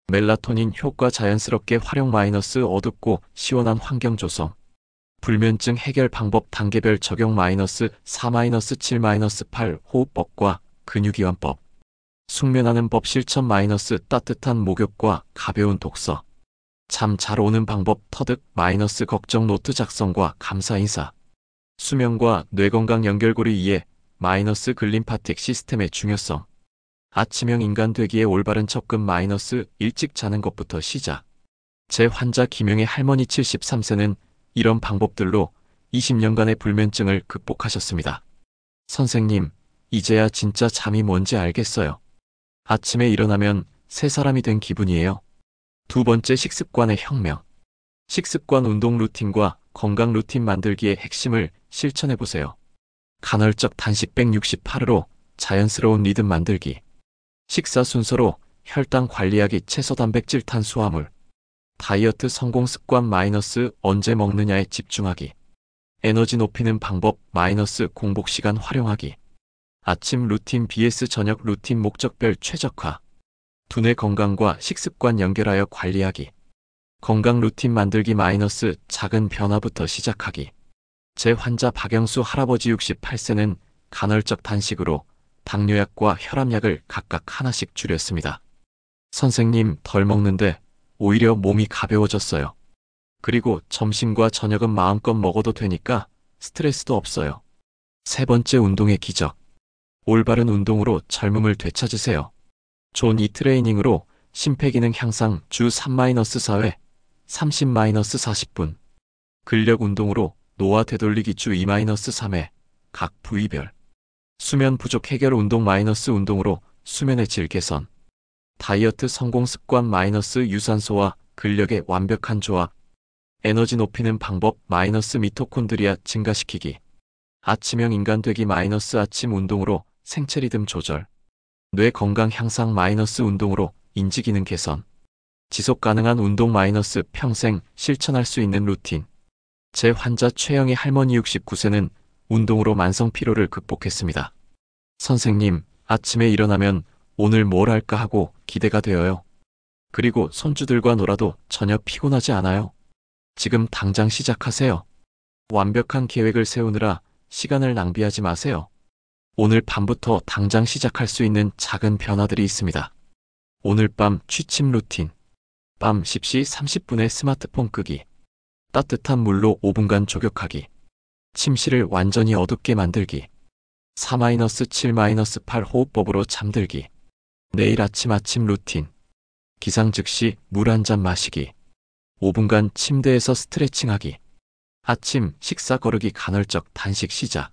멜라토닌 효과 자연스럽게 활용 마이너스 어둡고 시원한 환경 조성. 불면증 해결 방법 단계별 적용 마이너스 4-7-8 호흡법과 근육이완법. 숙면하는 법 실천 마이너스 따뜻한 목욕과 가벼운 독서. 잠 잘 오는 방법 터득 마이너스 걱정 노트 작성과 감사 인사. 수면과 뇌건강 연결고리 이해 마이너스 글림파틱 시스템의 중요성. 아침형 인간 되기에 올바른 접근 마이너스 일찍 자는 것부터 시작. 제 환자 김영애 할머니 73세는 이런 방법들로 20년간의 불면증을 극복하셨습니다. 선생님, 이제야 진짜 잠이 뭔지 알겠어요. 아침에 일어나면 새 사람이 된 기분이에요. 두 번째, 식습관의 혁명. 식습관 운동 루틴과 건강 루틴 만들기의 핵심을 실천해보세요. 간헐적 단식 168으로 자연스러운 리듬 만들기. 식사 순서로 혈당 관리하기 채소 단백질 탄수화물. 다이어트 성공 습관 마이너스 언제 먹느냐에 집중하기. 에너지 높이는 방법 마이너스 공복 시간 활용하기. 아침 루틴 vs 저녁 루틴 목적별 최적화. 두뇌 건강과 식습관 연결하여 관리하기. 건강 루틴 만들기 마이너스 작은 변화부터 시작하기. 제 환자 박영수 할아버지 68세는 간헐적 단식으로 당뇨약과 혈압약을 각각 하나씩 줄였습니다. 선생님, 덜 먹는데 오히려 몸이 가벼워졌어요. 그리고 점심과 저녁은 마음껏 먹어도 되니까 스트레스도 없어요. 세 번째, 운동의 기적. 올바른 운동으로 젊음을 되찾으세요. 존 이 트레이닝으로 심폐기능 향상 주 3-4회 30-40분. 근력 운동으로 노화 되돌리기 주 2-3회 각 부위별. 수면 부족 해결 운동 마이너스 운동으로 수면의 질 개선. 다이어트 성공 습관 마이너스 유산소와 근력의 완벽한 조합. 에너지 높이는 방법 마이너스 미토콘드리아 증가시키기. 아침형 인간 되기 마이너스 아침 운동으로 생체 리듬 조절. 뇌 건강 향상 마이너스 운동으로 인지 기능 개선. 지속 가능한 운동 마이너스 평생 실천할 수 있는 루틴. 제 환자 최영희 할머니 69세는 운동으로 만성 피로를 극복했습니다. 선생님, 아침에 일어나면 오늘 뭘 할까 하고 기대가 되어요. 그리고 손주들과 놀아도 전혀 피곤하지 않아요. 지금 당장 시작하세요. 완벽한 계획을 세우느라 시간을 낭비하지 마세요. 오늘 밤부터 당장 시작할 수 있는 작은 변화들이 있습니다. 오늘 밤 취침 루틴. 밤 10시 30분에 스마트폰 끄기. 따뜻한 물로 5분간 족욕하기. 침실을 완전히 어둡게 만들기. 4-7-8 호흡법으로 잠들기. 내일 아침 루틴. 기상 즉시 물 한 잔 마시기. 5분간 침대에서 스트레칭하기. 아침 식사 거르기 간헐적 단식 시작.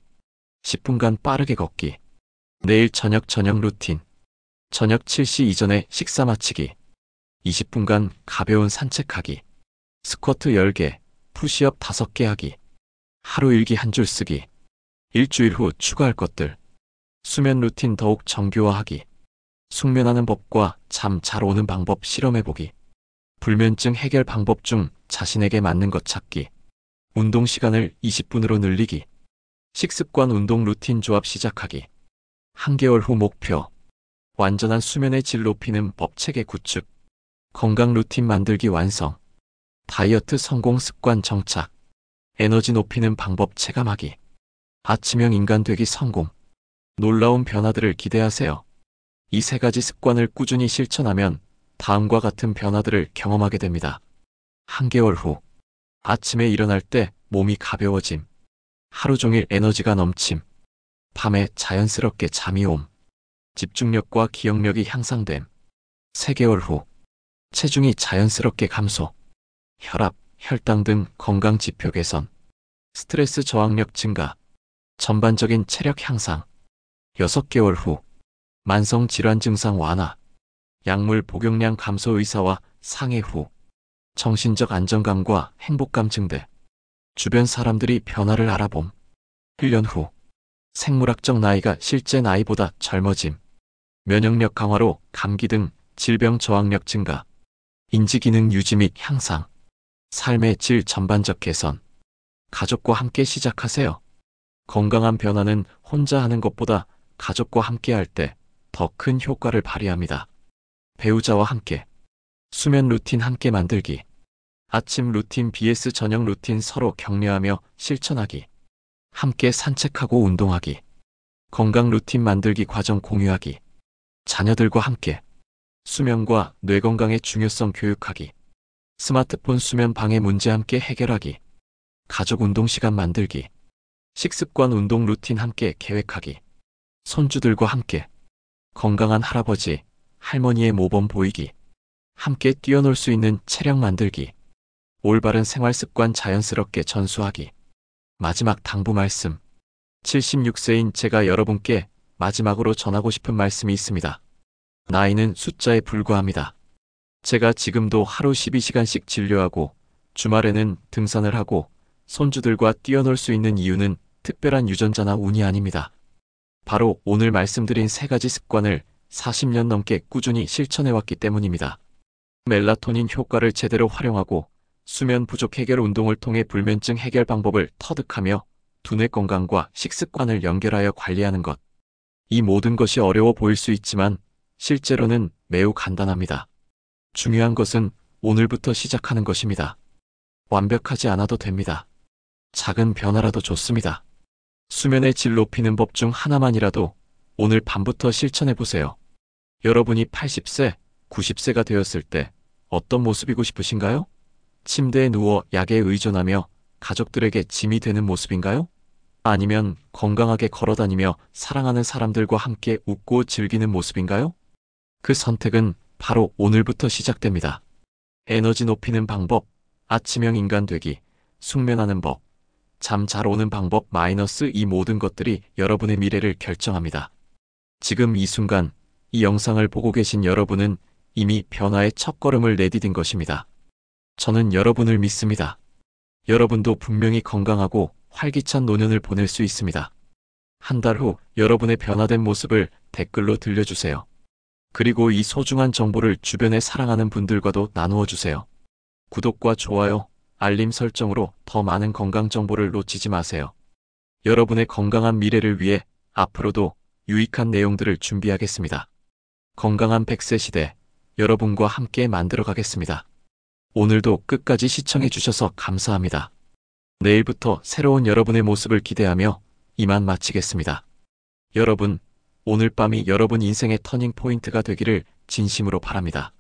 10분간 빠르게 걷기. 내일 저녁 루틴. 저녁 7시 이전에 식사 마치기. 20분간 가벼운 산책하기. 스쿼트 10개, 푸시업 5개 하기. 하루 일기 한 줄 쓰기. 일주일 후 추가할 것들. 수면 루틴 더욱 정교화하기. 숙면하는 법과 잠 잘 오는 방법 실험해보기. 불면증 해결 방법 중 자신에게 맞는 것 찾기. 운동 시간을 20분으로 늘리기. 식습관 운동 루틴 조합 시작하기. 한개월 후 목표. 완전한 수면의 질 높이는 법 체계 구축. 건강 루틴 만들기 완성. 다이어트 성공 습관 정착. 에너지 높이는 방법 체감하기. 아침형 인간 되기 성공. 놀라운 변화들을 기대하세요. 이 세 가지 습관을 꾸준히 실천하면 다음과 같은 변화들을 경험하게 됩니다. 한개월 후. 아침에 일어날 때 몸이 가벼워짐. 하루 종일 에너지가 넘침. 밤에 자연스럽게 잠이 옴. 집중력과 기억력이 향상됨. 3개월 후. 체중이 자연스럽게 감소. 혈압, 혈당 등 건강 지표 개선. 스트레스 저항력 증가, 전반적인 체력 향상, 6개월 후 만성 질환 증상 완화, 약물 복용량 감소 의사와 상해 후 정신적 안정감과 행복감 증대, 주변 사람들이 변화를 알아봄, 1년 후 생물학적 나이가 실제 나이보다 젊어짐, 면역력 강화로 감기 등 질병 저항력 증가, 인지기능 유지 및 향상, 삶의 질 전반적 개선. 가족과 함께 시작하세요. 건강한 변화는 혼자 하는 것보다 가족과 함께 할 때 더 큰 효과를 발휘합니다. 배우자와 함께 수면 루틴 함께 만들기, 아침 루틴 vs 저녁 루틴 서로 격려하며 실천하기, 함께 산책하고 운동하기, 건강 루틴 만들기 과정 공유하기, 자녀들과 함께 수면과 뇌 건강의 중요성 교육하기, 스마트폰 수면 방해 문제 함께 해결하기, 가족 운동 시간 만들기, 식습관 운동 루틴 함께 계획하기, 손주들과 함께 건강한 할아버지, 할머니의 모범 보이기, 함께 뛰어놀 수 있는 체력 만들기, 올바른 생활 습관 자연스럽게 전수하기. 마지막 당부 말씀. 76세인 제가 여러분께 마지막으로 전하고 싶은 말씀이 있습니다. 나이는 숫자에 불과합니다. 제가 지금도 하루 12시간씩 진료하고 주말에는 등산을 하고 손주들과 뛰어놀 수 있는 이유는 특별한 유전자나 운이 아닙니다. 바로 오늘 말씀드린 3가지 습관을 40년 넘게 꾸준히 실천해왔기 때문입니다. 멜라토닌 효과를 제대로 활용하고 수면 부족 해결 운동을 통해 불면증 해결 방법을 터득하며 두뇌 건강과 식습관을 연결하여 관리하는 것. 이 모든 것이 어려워 보일 수 있지만 실제로는 매우 간단합니다. 중요한 것은 오늘부터 시작하는 것입니다. 완벽하지 않아도 됩니다. 작은 변화라도 좋습니다. 수면의 질 높이는 법 중 하나만이라도 오늘 밤부터 실천해보세요. 여러분이 80세, 90세가 되었을 때 어떤 모습이고 싶으신가요? 침대에 누워 약에 의존하며 가족들에게 짐이 되는 모습인가요? 아니면 건강하게 걸어다니며 사랑하는 사람들과 함께 웃고 즐기는 모습인가요? 그 선택은 바로 오늘부터 시작됩니다. 에너지 높이는 방법, 아침형 인간 되기, 숙면하는 법, 잠 잘 오는 방법 마이너스 이 모든 것들이 여러분의 미래를 결정합니다. 지금 이 순간 이 영상을 보고 계신 여러분은 이미 변화의 첫걸음을 내디딘 것입니다. 저는 여러분을 믿습니다. 여러분도 분명히 건강하고 활기찬 노년을 보낼 수 있습니다. 한 달 후 여러분의 변화된 모습을 댓글로 들려주세요. 그리고 이 소중한 정보를 주변에 사랑하는 분들과도 나누어 주세요. 구독과 좋아요, 알림 설정으로 더 많은 건강 정보를 놓치지 마세요. 여러분의 건강한 미래를 위해 앞으로도 유익한 내용들을 준비하겠습니다. 건강한 100세 시대, 여러분과 함께 만들어 가겠습니다. 오늘도 끝까지 시청해 주셔서 감사합니다. 내일부터 새로운 여러분의 모습을 기대하며 이만 마치겠습니다. 여러분, 오늘 밤이 여러분 인생의 터닝 포인트가 되기를 진심으로 바랍니다.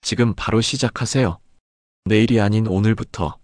지금 바로 시작하세요. 내일이 아닌 오늘부터.